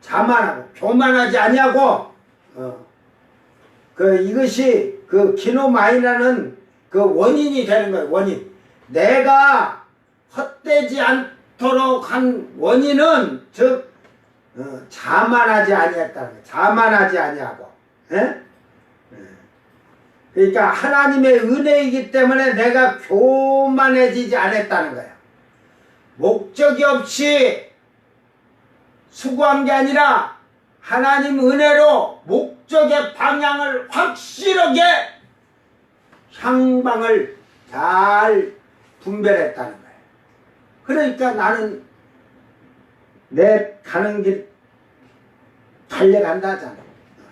자만하고 교만하지 아니하고 이것이 그 기노마이라는 그 원인이 되는 거예요. 원인. 내가 헛되지 않도록 한 원인은 즉 자만하지 아니했다는 거예요. 자만하지 아니하고. 그러니까 하나님의 은혜이기 때문에 내가 교만해지지 않았다는 거야. 목적이 없이 수고한 게 아니라 하나님 은혜로 목적의 방향을 확실하게 향방을 잘 분별했다는 거예요. 그러니까 나는 내 가는 길 달려간다 하잖아요.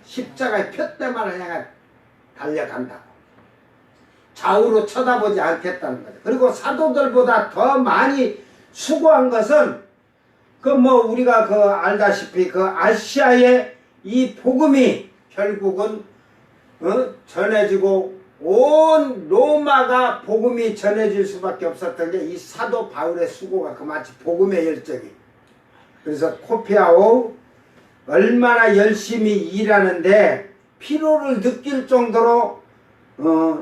십자가의 푯대만을 향해 달려간다고. 좌우로 쳐다보지 않겠다는 거죠. 그리고 사도들보다 더 많이 수고한 것은 그 뭐 우리가 그 알다시피 그 아시아의 이 복음이 결국은 전해지고 온 로마가 복음이 전해질 수밖에 없었던 게 이 사도 바울의 수고가 그마치 복음의 열정이. 그래서 코피아오 얼마나 열심히 일하는데 피로를 느낄 정도로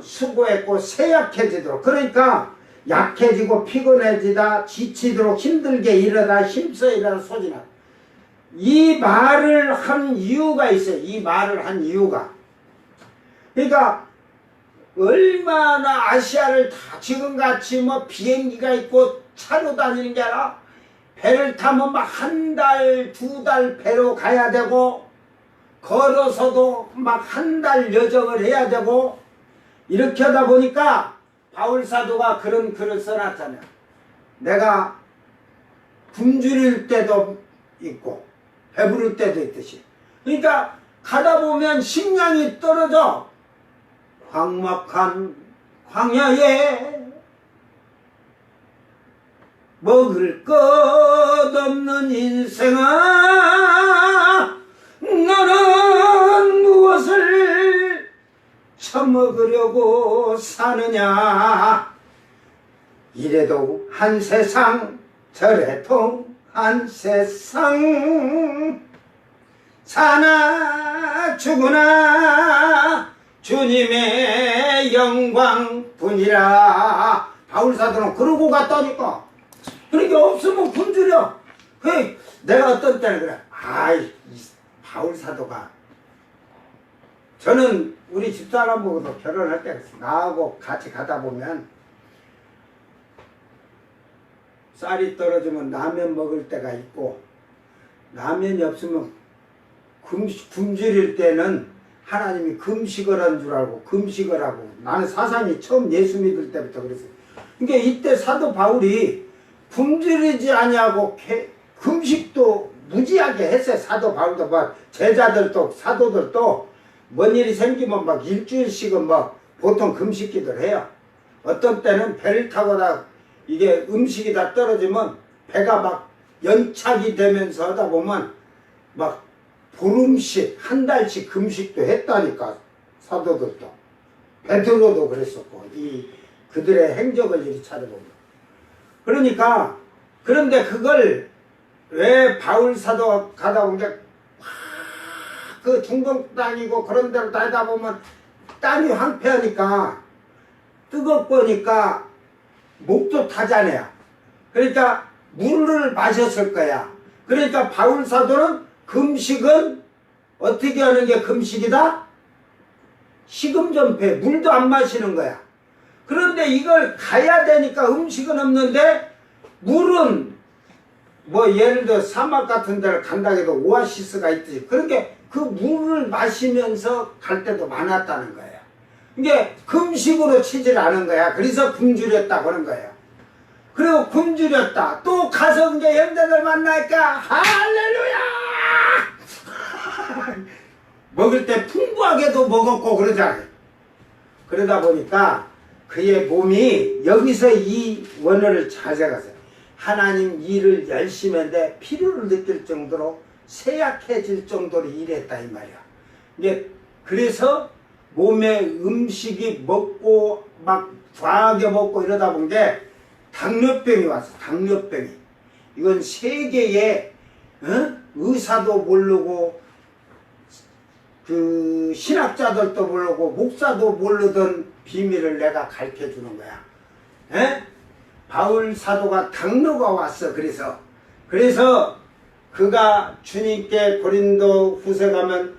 수고했고 쇠약해지도록, 그러니까 약해지고 피곤해지다 지치도록 힘들게 일하다 힘써 일하다 소진하다. 이 말을 한 이유가 있어요. 이 말을 한 이유가, 그러니까 얼마나 아시아를 다 지금같이 뭐 비행기가 있고 차로 다니는 게 아니라 배를 타면 막 한 달, 두 달 배로 가야 되고 걸어서도 막 한 달 여정을 해야 되고 이렇게 하다 보니까 바울 사도가 그런 글을 써놨잖아요. 내가 굶주릴 때도 있고 배부를 때도 있듯이. 그러니까 가다 보면 식량이 떨어져. 황막한 광야에 먹을 것 없는 인생아, 너는 무엇을 처먹으려고 사느냐. 이래도 한 세상 저래도 한 세상, 사나 죽으나 주님의 영광뿐이라. 바울사도는 그러고 갔다니까. 그러니까 없으면 굶주려. 내가 어떤 때는 그래. 아이, 바울사도가, 저는 우리 집사람하고도 결혼할 때 나하고 같이 가다 보면 쌀이 떨어지면 라면 먹을 때가 있고, 라면이 없으면 굶주릴 때는 하나님이 금식을 한 줄 알고 금식을 하고. 나는 사상이 처음 예수 믿을 때부터 그랬어요. 그러니까 이때 사도 바울이 굶주리지 아니하고 금식도 무지하게 했어요. 사도 바울도 막 제자들도 사도들도 뭔 일이 생기면 막 일주일씩은 막 보통 금식기도를 해요. 어떤 때는 배를 타고다 이게 음식이 다 떨어지면 배가 막 연착이 되면서 하다 보면 막 보름씩 한 달씩 금식도 했다니까. 사도들도 베드로도 그랬었고, 이 그들의 행적을 이리 찾아보면. 그러니까 그런데 그걸 왜 바울 사도 가다 보니까 그 중동 땅이고 그런 데로 다니다 보면 땅이 황폐하니까 뜨겁고니까 목도 타잖아요. 그러니까 물을 마셨을 거야. 그러니까 바울 사도는 금식은 어떻게 하는 게 금식이다? 식음전폐, 물도 안 마시는 거야. 그런데 이걸 가야 되니까 음식은 없는데 물은 뭐 예를 들어 사막 같은 데를 간다고 해도 오아시스가 있듯이 그렇게 그 물을 마시면서 갈 때도 많았다는 거예요. 이게 금식으로 치질 않은 거야. 그래서 굶주렸다고 하는 거예요. 그리고 굶주렸다. 또 가서 이제 형제들 만나니까 할렐루야! 먹을 때 풍부하게도 먹었고 그러잖아요. 그러다 보니까 그의 몸이 여기서 이 원어를 찾아가서요. 하나님 일을 열심히 했는데 피로를 느낄 정도로 쇠약해질 정도로 일했다 이 말이야. 이게 그래서 몸에 음식이 먹고 막 과하게 먹고 이러다 본 게 당뇨병이 왔어. 당뇨병이. 이건 세계에 의사도 모르고 그 신학자들도 모르고 목사도 모르던 비밀을 내가 가르쳐 주는 거야. 에? 바울 사도가 당뇨가 왔어. 그래서 그가 주님께 고린도 후서 가면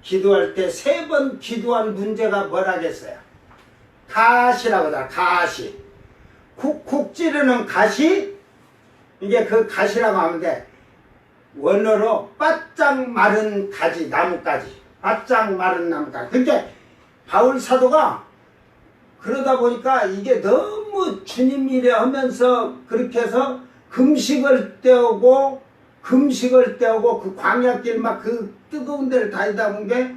기도할 때 3번 기도한 문제가 뭐라겠어요? 가시라고 하잖아. 가시. 쿡쿡 찌르는 가시. 이게 그 가시라고 하면 돼. 원어로 바짝 마른 가지, 나뭇가지. 바짝 마른 나뭇가지. 근데 바울 사도가 그러다 보니까 이게 너무 주님 일에 하면서 그렇게 해서 금식을 때우고 그 광야길 막 그 뜨거운 데를 다니다 본 게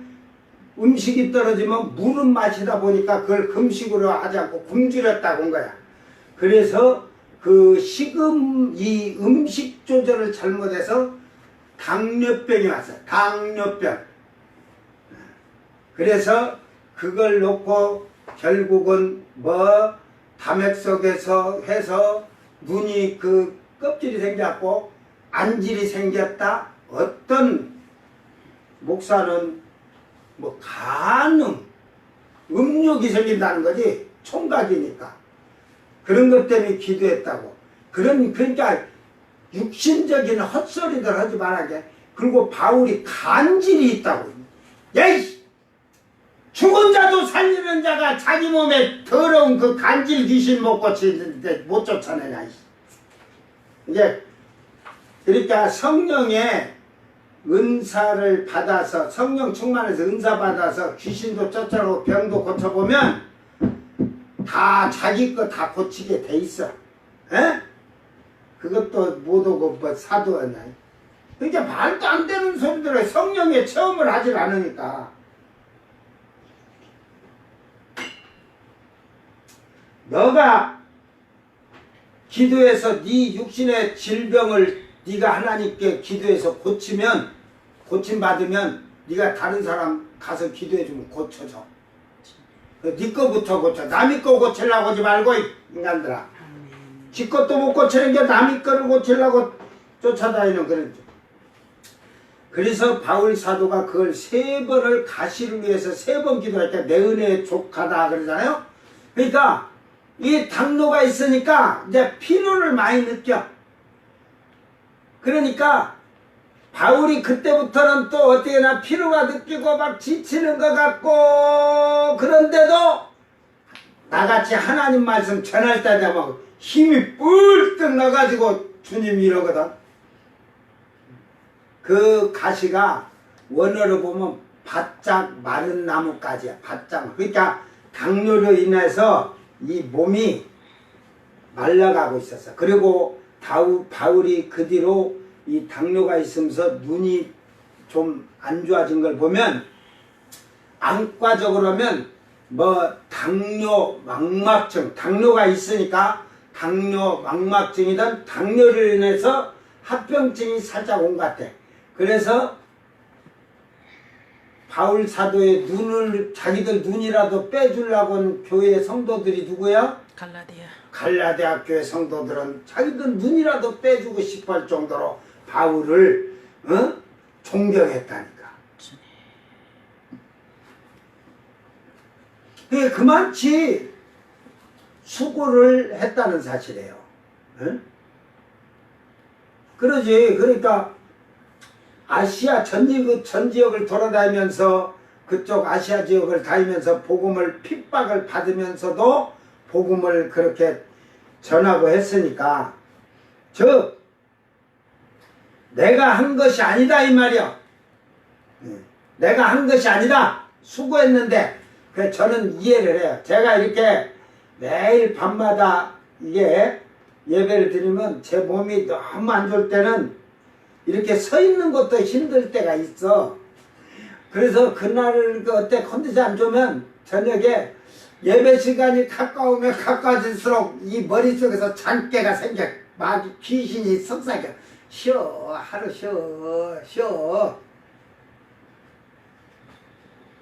음식이 떨어지면 물은 마시다 보니까 그걸 금식으로 하지 않고 굶주렸다고 한 거야. 그래서 그 이 음식 조절을 잘못해서 당뇨병이 왔어요. 당뇨병. 그래서 그걸 놓고 결국은 뭐 담액 속에서 해서 눈이 그 껍질이 생겼고 안질이 생겼다. 어떤 목사는 뭐 간음, 음욕이 생긴다는 거지. 총각이니까. 그런 것 때문에 기도했다고. 그러니까 육신적인 헛소리들 하지 말아게. 그리고 바울이 간질이 있다고. 야이! 죽은 자도 살리는 자가 자기 몸에 더러운 그 간질 귀신 못 고치는데 못 쫓아내냐. 이제 그러니까 성령의 은사를 받아서 성령 충만해서 은사 받아서 귀신도 쫓아오고 병도 고쳐보면 다 자기 거 다 고치게 돼 있어. 에? 그것도 못오고 뭐 사도였나. 그러니까 말도 안 되는 소리들을 성령의 체험을 하질 않으니까. 너가 기도해서 네 육신의 질병을 네가 하나님께 기도해서 고침받으면 네가 다른 사람 가서 기도해주면 고쳐져. 네 거부터 고쳐. 남의 거 고치려고 하지 말고 인간들아. 지 것도 못 고치는 게 남의 거를 고치려고 쫓아다니는 그런. 그래서 바울 사도가 그걸 3번을 가시를 위해서 3번 기도할 때 내 은혜에 족하다 그러잖아요. 그러니까 이 당뇨가 있으니까 이제 피로를 많이 느껴. 그러니까 바울이 그때부터는 또 어떻게나 피로가 느끼고 막 지치는 것 같고, 그런데도 나같이 하나님 말씀 전할 때 되면 힘이 뿔떡 나가지고 주님이 이러거든. 그 가시가 원어로 보면 바짝 마른 나뭇가지야. 바짝. 그러니까 당뇨로 인해서 이 몸이 말라가고 있었어. 그리고 바울이 그 뒤로 이 당뇨가 있으면서 눈이 좀 안 좋아진 걸 보면 안과적으로 하면 뭐 당뇨 망막증, 당뇨가 있으니까 당뇨 망막증이든 당뇨를 인해서 합병증이 살짝 온 것 같아. 그래서 바울 사도의 눈을 자기들 눈이라도 빼주려고 한 교회 성도들이 누구야? 갈라디아 교회 성도들은 자기들 눈이라도 빼주고 싶어 할 정도로 바울을 존경했다니까. 그게 그만치 수고를 했다는 사실이에요. 그러지. 그러니까 아시아 전 지역을 돌아다니면서 그쪽 아시아 지역을 다니면서 복음을 핍박을 받으면서도 복음을 그렇게 전하고 했으니까 즉 내가 한 것이 아니다 이 말이야. 내가 한 것이 아니다. 수고했는데 그래 저는 이해를 해요. 제가 이렇게 매일 밤마다 이게 예배를 드리면 제 몸이 너무 안 좋을 때는 이렇게 서 있는 것도 힘들 때가 있어. 그래서 그날 어때 컨디션 안 좋으면 저녁에 예배 시간이 가까우면 가까워질수록 이 머릿속에서 잔깨가 생겨. 막 귀신이 속삭여. 쉬어. 하루 쉬어.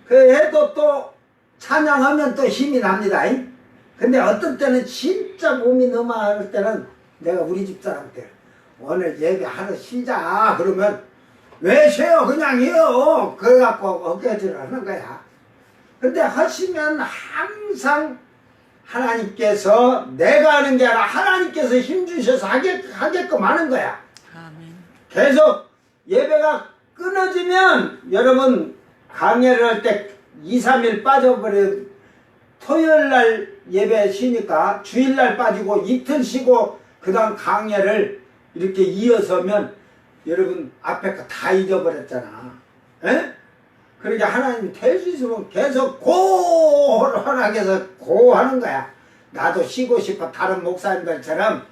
그 해도 또 찬양하면 또 힘이 납니다. 근데 어떤 때는 진짜 몸이 너무 안 할 때는 내가 우리 집사람한테 오늘 예배 하루 쉬자 그러면 왜 쉬어 그냥 해요. 그래갖고 어깨질을 하는 거야. 근데 하시면 항상 하나님께서 내가 하는 게 아니라 하나님께서 힘주셔서 하게끔 하는 거야.
아멘.
계속 예배가 끊어지면 여러분 강해를 할 때 2, 3일 빠져버려 토요일날 예배 쉬니까 주일날 빠지고 이틀 쉬고 그 다음 강해를 이렇게 이어서면 여러분 앞에 거 다 잊어버렸잖아. 에? 그러니까 하나님 될 수 있으면 계속 고하락해서 고하는 거야. 나도 쉬고 싶어. 다른 목사님들처럼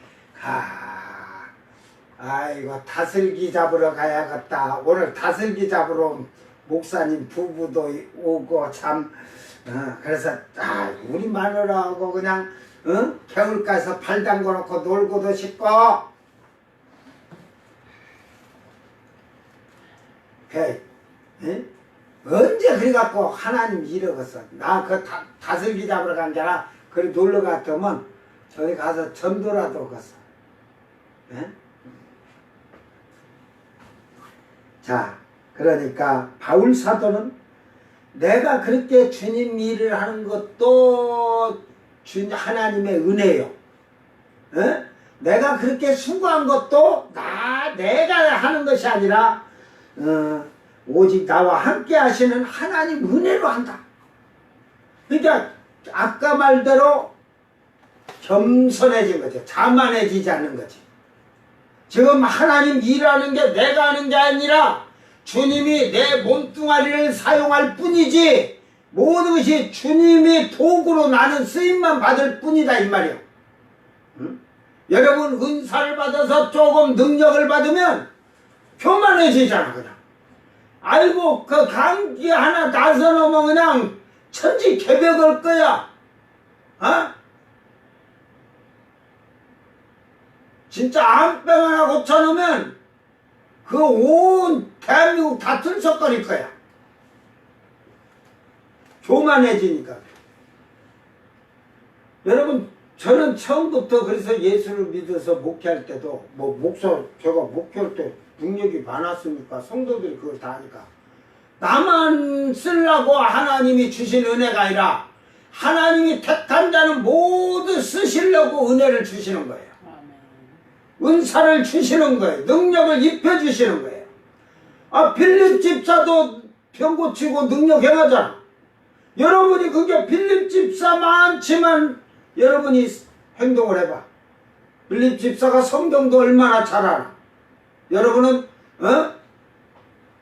아이고 다슬기 잡으러 가야겠다. 오늘 다슬기 잡으러 목사님 부부도 오고 참 그래서 우리 마누라하고 그냥 겨울가에서 발 담궈놓고 놀고도 싶고 언제 그래갖고 하나님 이러겠어. 나 그 다슬기 잡으러 간 게 아니라 그래 놀러 갔더면 저기 가서 전도라도 갔어. 자, 그러니까 바울 사도는 내가 그렇게 주님 일을 하는 것도 하나님의 은혜요. 내가 그렇게 수고한 것도 내가 하는 것이 아니라 오직 나와 함께 하시는 하나님 은혜로 한다. 그러니까 아까 말대로 겸손해진 거죠. 자만해지지 않는 거지. 지금 하나님 일하는 게 내가 하는 게 아니라 주님이 내 몸뚱아리를 사용할 뿐이지 모든 것이 주님이 도구로 나는 쓰임만 받을 뿐이다 이 말이요. 여러분 은사를 받아서 조금 능력을 받으면 교만해지잖아 그냥. 아이고 그 감기 하나 나서놓으면 그냥 천지개벽할 거야. 진짜 암병 하나 고쳐놓으면 그 온 대한민국 다 들썩거릴 거야. 교만해지니까. 여러분 저는 처음부터 그래서 예수를 믿어서 목회할 때도 제가 목회할 때 능력이 많았으니까 성도들이 그걸 다 하니까 나만 쓰려고 하나님이 주신 은혜가 아니라 하나님이 택한 자는 모두 쓰시려고 은혜를 주시는 거예요. 은사를 주시는 거예요. 능력을 입혀주시는 거예요. 빌립 집사도 병 고치고 능력 행하잖아. 여러분이 그게 빌립 집사 많지만 여러분이 행동을 해봐. 빌립 집사가 성경도 얼마나 잘 알아. 여러분은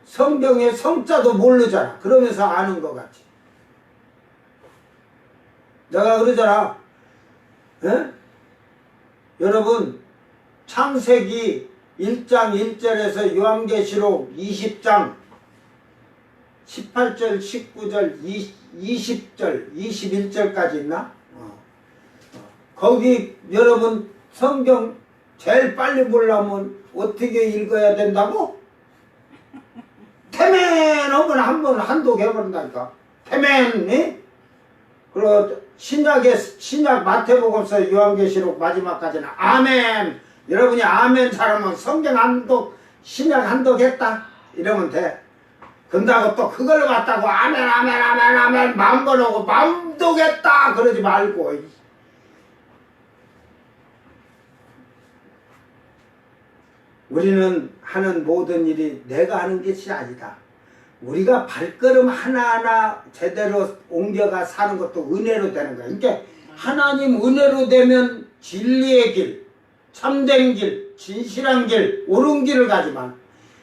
성경의 성자도 모르잖아. 그러면서 아는 것 같지. 내가 그러잖아. 여러분 창세기 1장 1절에서 요한계시록 20장 18절 19절 20절 21절까지 있나? 거기 여러분 성경 제일 빨리 보려면 어떻게 읽어야 된다고? 태멘 하면 한번 한독 해버린다니까. 태멘. 그리고 신약 마태복음서 요한계시록 마지막까지는 아멘. 여러분이 아멘 잘하면 성경 한독 신약 한독 했다 이러면 돼. 근다고 또 그걸 갖다고 아멘 마음번호고 마음독했다 그러지 말고. 우리는 하는 모든 일이 내가 하는 것이 아니다. 우리가 발걸음 하나하나 제대로 옮겨가 사는 것도 은혜로 되는 거야. 그러니까 하나님 은혜로 되면 진리의 길, 참된 길, 진실한 길, 옳은 길을 가지만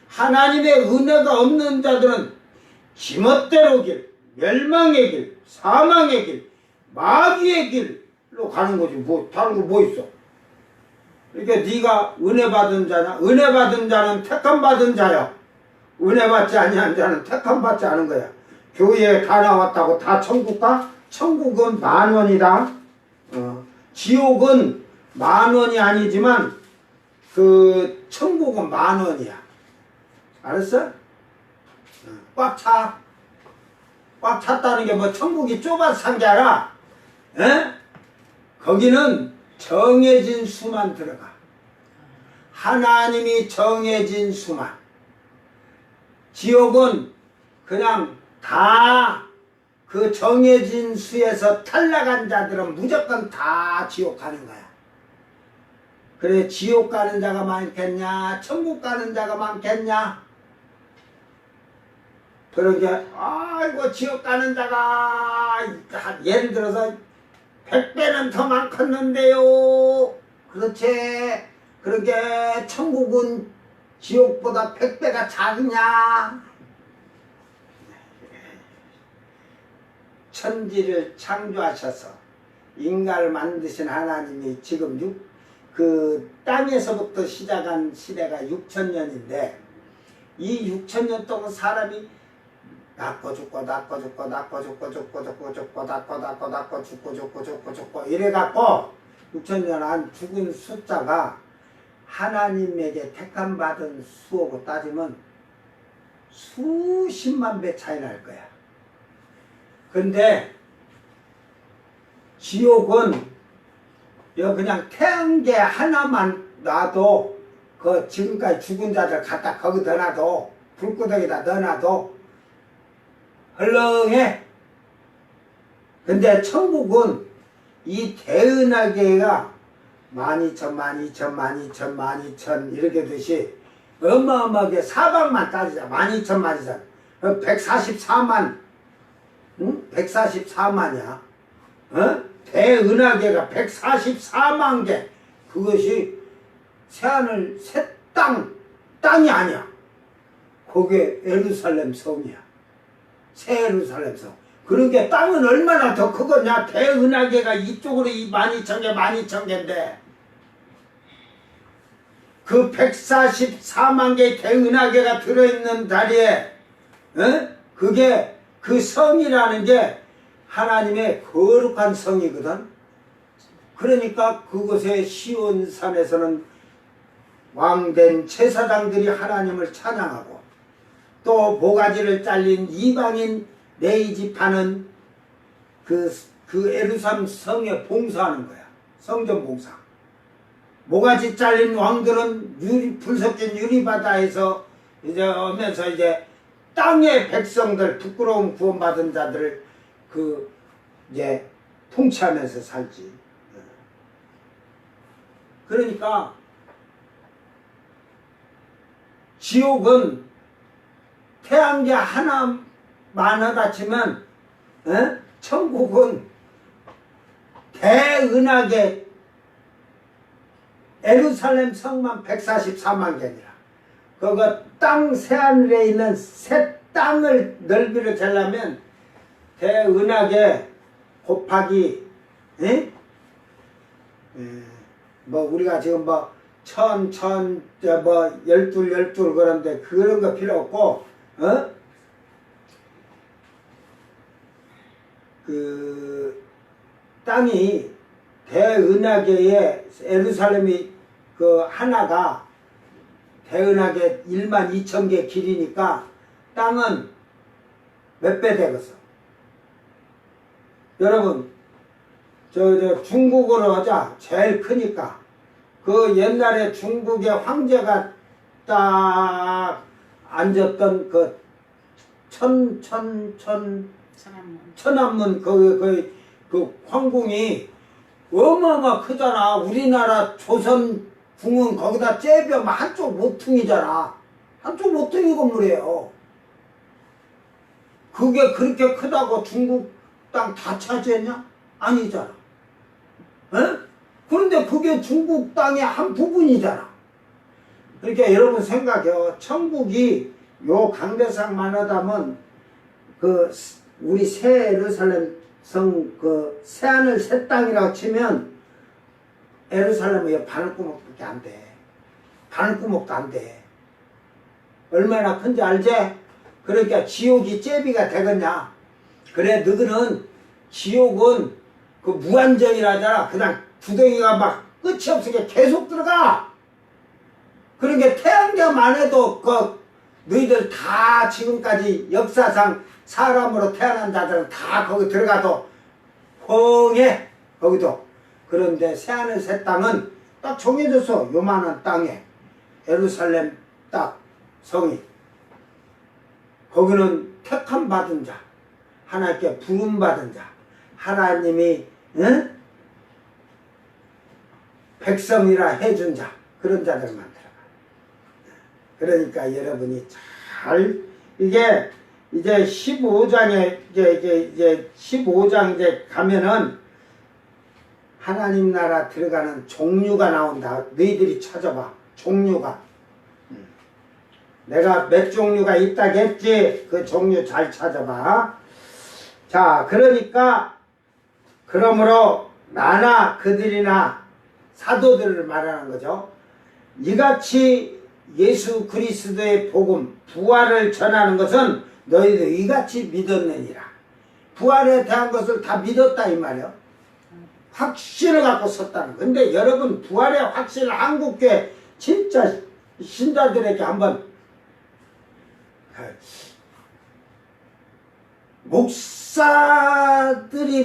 하나님의 은혜가 없는 자들은 지멋대로 길, 멸망의 길, 사망의 길, 마귀의 길로 가는 거지. 다른 거 뭐 있어? 그러니까 네가 은혜 받은 자냐? 은혜 받은 자는 택함 받은 자야. 은혜 받지 아니한 자는 택함 받지 않은 거야. 교회에 다 나왔다고 다 천국 가? 천국은 10,000원이다. 지옥은 10,000원이 아니지만 그 천국은 10,000원이야. 알았어? 꽉 차. 꽉 찼다는 게 뭐 천국이 좁아서 산 게 아니라 거기는 정해진 수만 들어가. 하나님이 정해진 수만. 지옥은 그냥 다 그 정해진 수에서 탈락한 자들은 무조건 다 지옥 가는 거야. 그래 지옥 가는 자가 많겠냐? 천국 가는 자가 많겠냐? 그런 게 아이고 지옥 가는 자가 예를 들어서 100배는 더 많겠는데요. 그렇지. 그러게 천국은 지옥보다 100배가 작으냐. 천지를 창조하셔서 인간을 만드신 하나님이 지금 그 땅에서부터 시작한 시대가 6천년인데 이 6천년 동안 사람이 낳고 죽고 낳고 죽고 낳고 죽고 죽고 죽고 죽고 낳고 낳고 낳고 죽고 죽고 죽고 죽고 이래갖고 6천년 안 죽은 숫자가 하나님에게 택함 받은 수하고 따지면 수십만 배 차이 날 거야. 근데 지옥은 그냥 태양계 하나만 놔도 그 지금까지 죽은 자들 갖다 거기다 놔도 불구덩이다 넣어놔도 헐렁해. 근데 천국은 이 대은하계가 12,000, 12,000, 12,000, 12,000 이렇게 듯이 어마어마하게 사방만 따지자. 12,000, 12,000 144만 응? 144만이야. 어? 대은하계가 144만 개. 그것이 새하늘 새 땅이 아니야. 그게 예루살렘 성이야. 새 예루살렘 성. 그러게 땅은 얼마나 더 크겠냐. 대은하계가 이쪽으로 12,000개 12,000개인데 그 144만 개의 대은하계가 들어있는 자리에 그게 그 성이라는 게 하나님의 거룩한 성이거든. 그러니까 그곳의 시온산에서는 왕된 제사장들이 하나님을 찬양하고 또 모가지를 잘린 이방인 네이집하는 그 예루살렘 성에 봉사하는 거야. 성전 봉사. 모가지 잘린 왕들은 불 섞인 유리바다에서 이제 오면서 이제 땅의 백성들 부끄러움 구원받은 자들을 이제 통치하면서 살지. 그러니까 지옥은 태양계 하나만 하다 치면 천국은 대은하계 예루살렘 성만 144만 개니라. 그거 땅 새하늘에 있는 새 땅을 넓이를 재려면 대은하계 곱하기 뭐 우리가 지금 뭐 열둘 그런데 그런 거 필요 없고 그 땅이 대은하계의 예루살렘이 그 하나가 대은하계 12,000개 길이니까 땅은 몇 배 되겠어? 여러분 저 중국으로 하자. 제일 크니까 그 옛날에 중국의 황제가 딱 앉았던 그 천안문 그 황궁이 어마어마 크잖아. 우리나라 조선 궁은 거기다 째면 한쪽 모퉁이잖아. 한쪽 모퉁이 건물이에요. 그게 그렇게 크다고 중국 땅 다 차지했냐? 아니잖아. 그런데 그게 중국 땅의 한 부분이잖아. 그러니까 여러분 생각해요. 천국이 요 강대상만 하다면 그 우리 새 예루살렘 성 그 새하늘 새 땅이라고 치면 예루살렘의 바늘구멍밖에 안 돼. 바늘구멍도 안 돼. 얼마나 큰지 알지? 그러니까 지옥이 제비가 되겠냐? 그래 너희는 지옥은 그 무한정이라잖아. 그냥 구덩이가 막 끝이 없으니까 계속 들어가. 그러니까 태양계만 해도 그 너희들 다 지금까지 역사상 사람으로 태어난 자들은 다 거기 들어가도 펑해. 거기도. 그런데 새하늘 새 땅은 딱 정해져서 요만한 땅에 예루살렘 딱 성이 거기는 택함 받은 자, 하나님께 부름 받은 자, 하나님이 백성이라 해준 자, 그런 자들만 들어가. 그러니까 여러분이 잘 이게 이제 15장에 이제 15장 이제 가면은 하나님 나라 들어가는 종류가 나온다. 너희들이 찾아봐. 종류가. 내가 몇 종류가 있다겠지. 그 종류 잘 찾아봐. 자, 그러니까 그러므로 나나 그들이나 사도들을 말하는 거죠. 이같이 예수 그리스도의 복음, 부활을 전하는 것은 너희도 이같이 믿었느니라. 부활에 대한 것을 다 믿었다 이 말이요. 확신을 갖고 섰다는. 근데 여러분 부활의 확신을 한국교회 진짜 신자들에게 한번 목사들이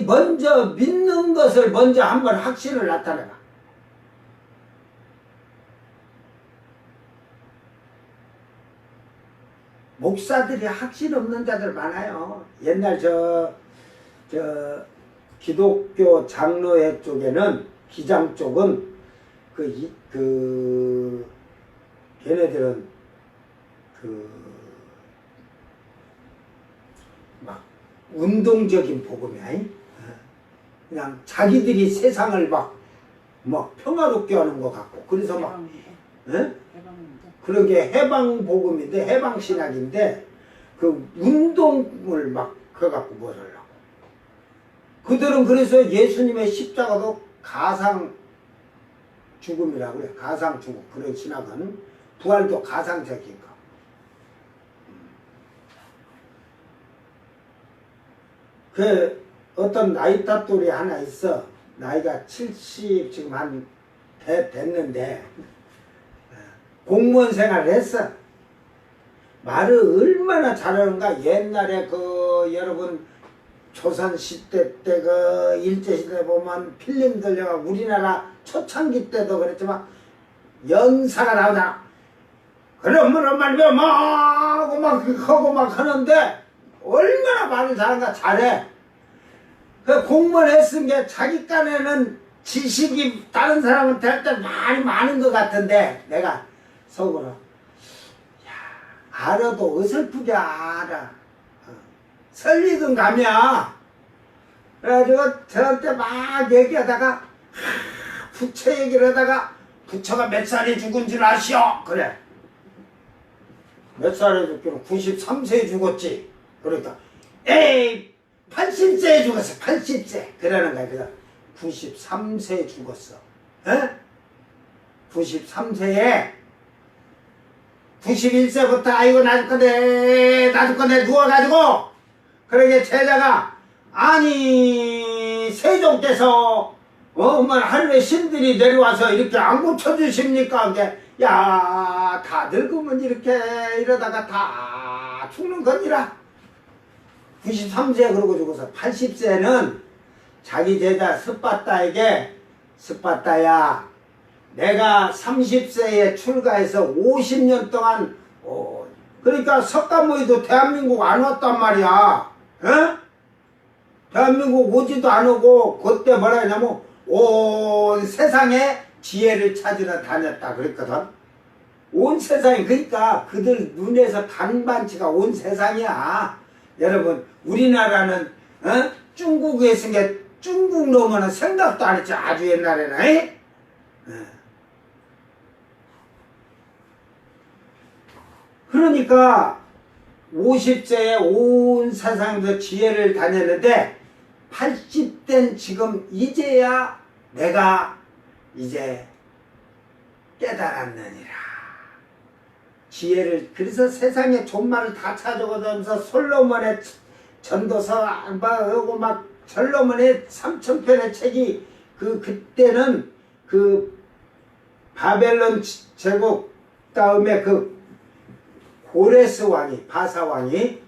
먼저 믿는 것을 먼저 한번 확신을 나타내봐. 목사들이 확신 없는 자들 많아요. 옛날 저 기독교 장로회 쪽에는 기장 쪽은 걔네들은 막 운동적인 복음이야. 그냥 자기들이 세상을 막 평화롭게 하는 것 같고 그래서 막 그런 게 해방 복음인데 해방 신학인데 그 운동을 막 그거 갖고 뭘 하려고. 그들은 그래서 예수님의 십자가도 가상 죽음이라고 그래. 가상 죽음. 그런 신학은 부활도 가상적인 거. 그 어떤 나이 탓돌이 하나 있어. 나이가 70 지금 한 됐는데 공무원 생활을 했어. 말을 얼마나 잘하는가. 옛날에 여러분 조선시대 때 일제시대 보면 필름 들려가 우리나라 초창기 때도 그랬지만 연사가 나오잖아. 그러면 말이야 막 하고 막 하는데 얼마나 말을 잘하는가. 잘해. 그 공무원 했은 게 자기 깐에는 지식이 다른 사람한테 할 때 많이 많은 것 같은데 내가 속으로 알아도 어설프게 알아. 설리든 가면 그래가지고 저한테 막 얘기하다가 부처 얘기를 하다가 부처가 몇 살에 죽은 줄 아시오? 그래. 몇 살에 죽기는 93세에 죽었지. 그러니까 에이 80세에 죽었어. 80세. 그러는 거야. 그래서 93세에 죽었어. 에? 93세에 91세부터 아이고 나 죽겠네 누워가지고 그러게 제자가 아니 세종께서 하늘에 신들이 내려와서 이렇게 안 고쳐주십니까? 야 다 늙으면 이렇게 이러다가 다 죽는 거니라. 93세 그러고 죽어서 80세는 자기 제자 스파타에게 스파타야 내가 30세에 출가해서 50년 동안 그러니까 석가모니도 대한민국 안 왔단 말이야. 에? 대한민국 오지도 안 오고 그때 뭐라 했냐면 온 세상에 지혜를 찾으러 다녔다 그랬거든. 온 세상에. 그러니까 그들 눈에서 간반치가 온 세상이야. 여러분 우리나라는 중국에 있은 게 중국 놈은 생각도 안 했지. 아주 옛날에는. 그러니까 50세에 온 세상에서 지혜를 다녔는데 80된 지금 이제야 내가 이제 깨달았느니라. 지혜를. 그래서 세상에 종말을 다 찾아오면서 솔로몬의 전도서 하고 막 솔로몬의 3000편의 책이 그때는 바벨론 제국 다음에 고레스 왕이 바사 왕이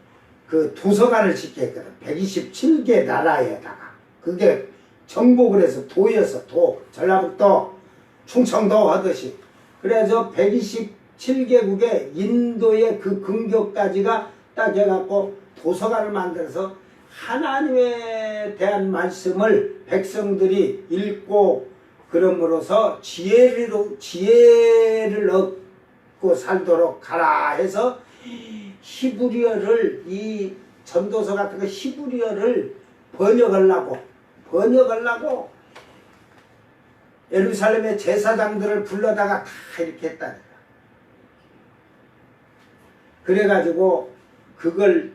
도서관을 짓게 했거든. 127개 나라에다가. 그게 정복을 해서 도였어. 전라북도 충청도 하듯이. 그래서 127개국의 인도의 근교까지가 딱 해갖고 도서관을 만들어서 하나님에 대한 말씀을 백성들이 읽고 그럼으로써 지혜를 얻고 믿고 살도록 가라 해서 히브리어를, 이 전도서 같은 거 히브리어를 번역하려고 예루살렘의 제사장들을 불러다가 다 이렇게 했다니까. 그래가지고 그걸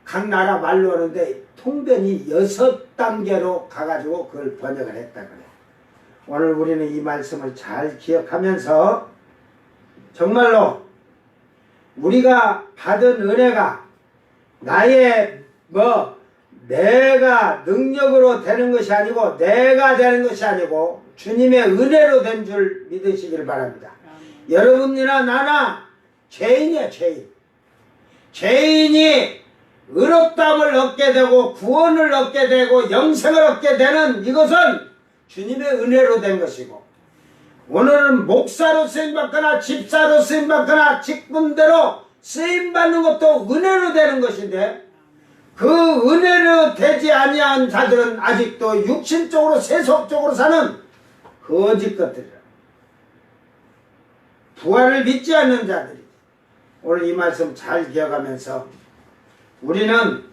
각 나라 말로 하는데 통변이 6단계로 가가지고 그걸 번역을 했다 그래. 오늘 우리는 이 말씀을 잘 기억하면서 정말로 우리가 받은 은혜가 나의 내가 능력으로 되는 것이 아니고 내가 되는 것이 아니고 주님의 은혜로 된 줄 믿으시길 바랍니다. 여러분이나 나나 죄인이야, 죄인. 죄인이 의롭다함을 얻게 되고 구원을 얻게 되고 영생을 얻게 되는 이것은 주님의 은혜로 된 것이고, 오늘은 목사로 쓰임받거나 집사로 쓰임받거나 직분대로 쓰임받는 것도 은혜로 되는 것인데, 그 은혜로 되지 아니한 자들은 아직도 육신적으로 세속적으로 사는 거짓 것들이라. 부활을 믿지 않는 자들이. 오늘 이 말씀 잘 기억하면서 우리는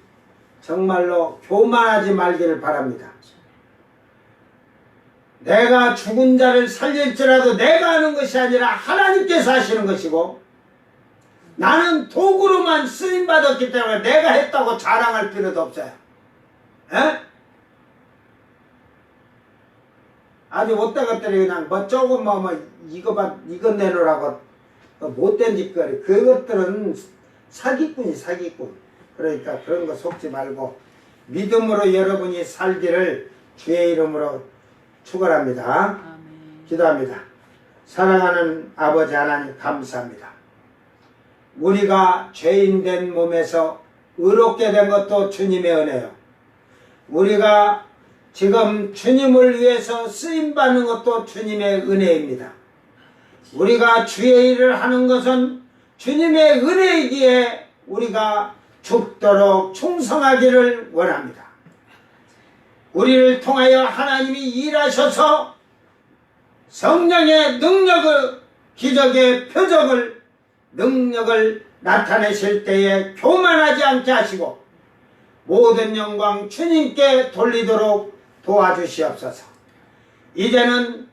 정말로 교만하지 말기를 바랍니다. 내가 죽은 자를 살릴지라도 내가 하는 것이 아니라 하나님께서 하시는 것이고, 나는 도구로만 쓰임받았기 때문에 내가 했다고 자랑할 필요도 없어요. 에? 아주 못된 것들이 그냥 조금 이거 내놓으라고 못된 짓거리, 그것들은 사기꾼이 사기꾼. 그러니까 그런 거 속지 말고 믿음으로 여러분이 살기를 주의 이름으로 축원합니다. 기도합니다. 사랑하는 아버지 하나님, 감사합니다. 우리가 죄인된 몸에서 의롭게 된 것도 주님의 은혜요, 우리가 지금 주님을 위해서 쓰임받는 것도 주님의 은혜입니다. 우리가 주의 일을 하는 것은 주님의 은혜이기에 우리가 죽도록 충성하기를 원합니다. 우리를 통하여 하나님이 일하셔서 성령의 능력을, 기적의 표적을, 능력을 나타내실 때에 교만하지 않게 하시고 모든 영광 주님께 돌리도록 도와주시옵소서. 이제는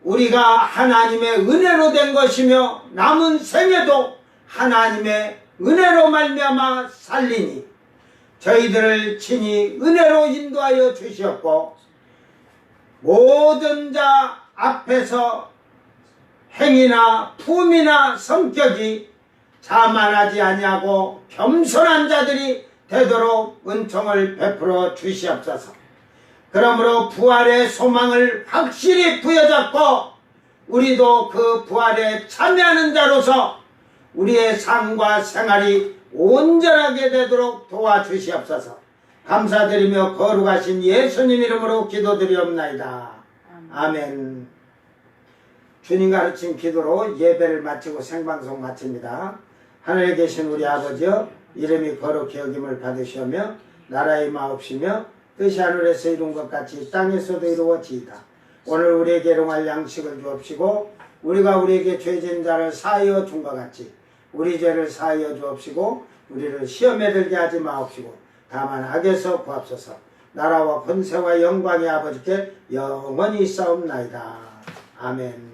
우리가 하나님의 은혜로 된 것이며 남은 생에도 하나님의 은혜로 말미암아 살리니 저희들을 친히 은혜로 인도하여 주시옵고, 모든 자 앞에서 행위나 품이나 성격이 자만하지 아니하고 겸손한 자들이 되도록 은총을 베풀어 주시옵소서. 그러므로 부활의 소망을 확실히 부여잡고 우리도 그 부활에 참여하는 자로서 우리의 삶과 생활이 온전하게 되도록 도와주시옵소서. 감사드리며 거룩하신 예수님 이름으로 기도드리옵나이다. 아멘. 주님 가르친 기도로 예배를 마치고 생방송 마칩니다. 하늘에 계신 우리 아버지여, 이름이 거룩히 여김을 받으시오며 나라의 마옵시며 뜻이 하늘에서 이룬 것 같이 땅에서도 이루어지이다. 오늘 우리에게 일용할 양식을 주옵시고 우리가 우리에게 죄진 자를 사하여 준 것 같이 우리 죄를 사하여 주옵시고 우리를 시험에 들게 하지 마옵시고 다만 악에서 구합소서. 나라와 권세와 영광이 아버지께 영원히 있사옵나이다. 아멘.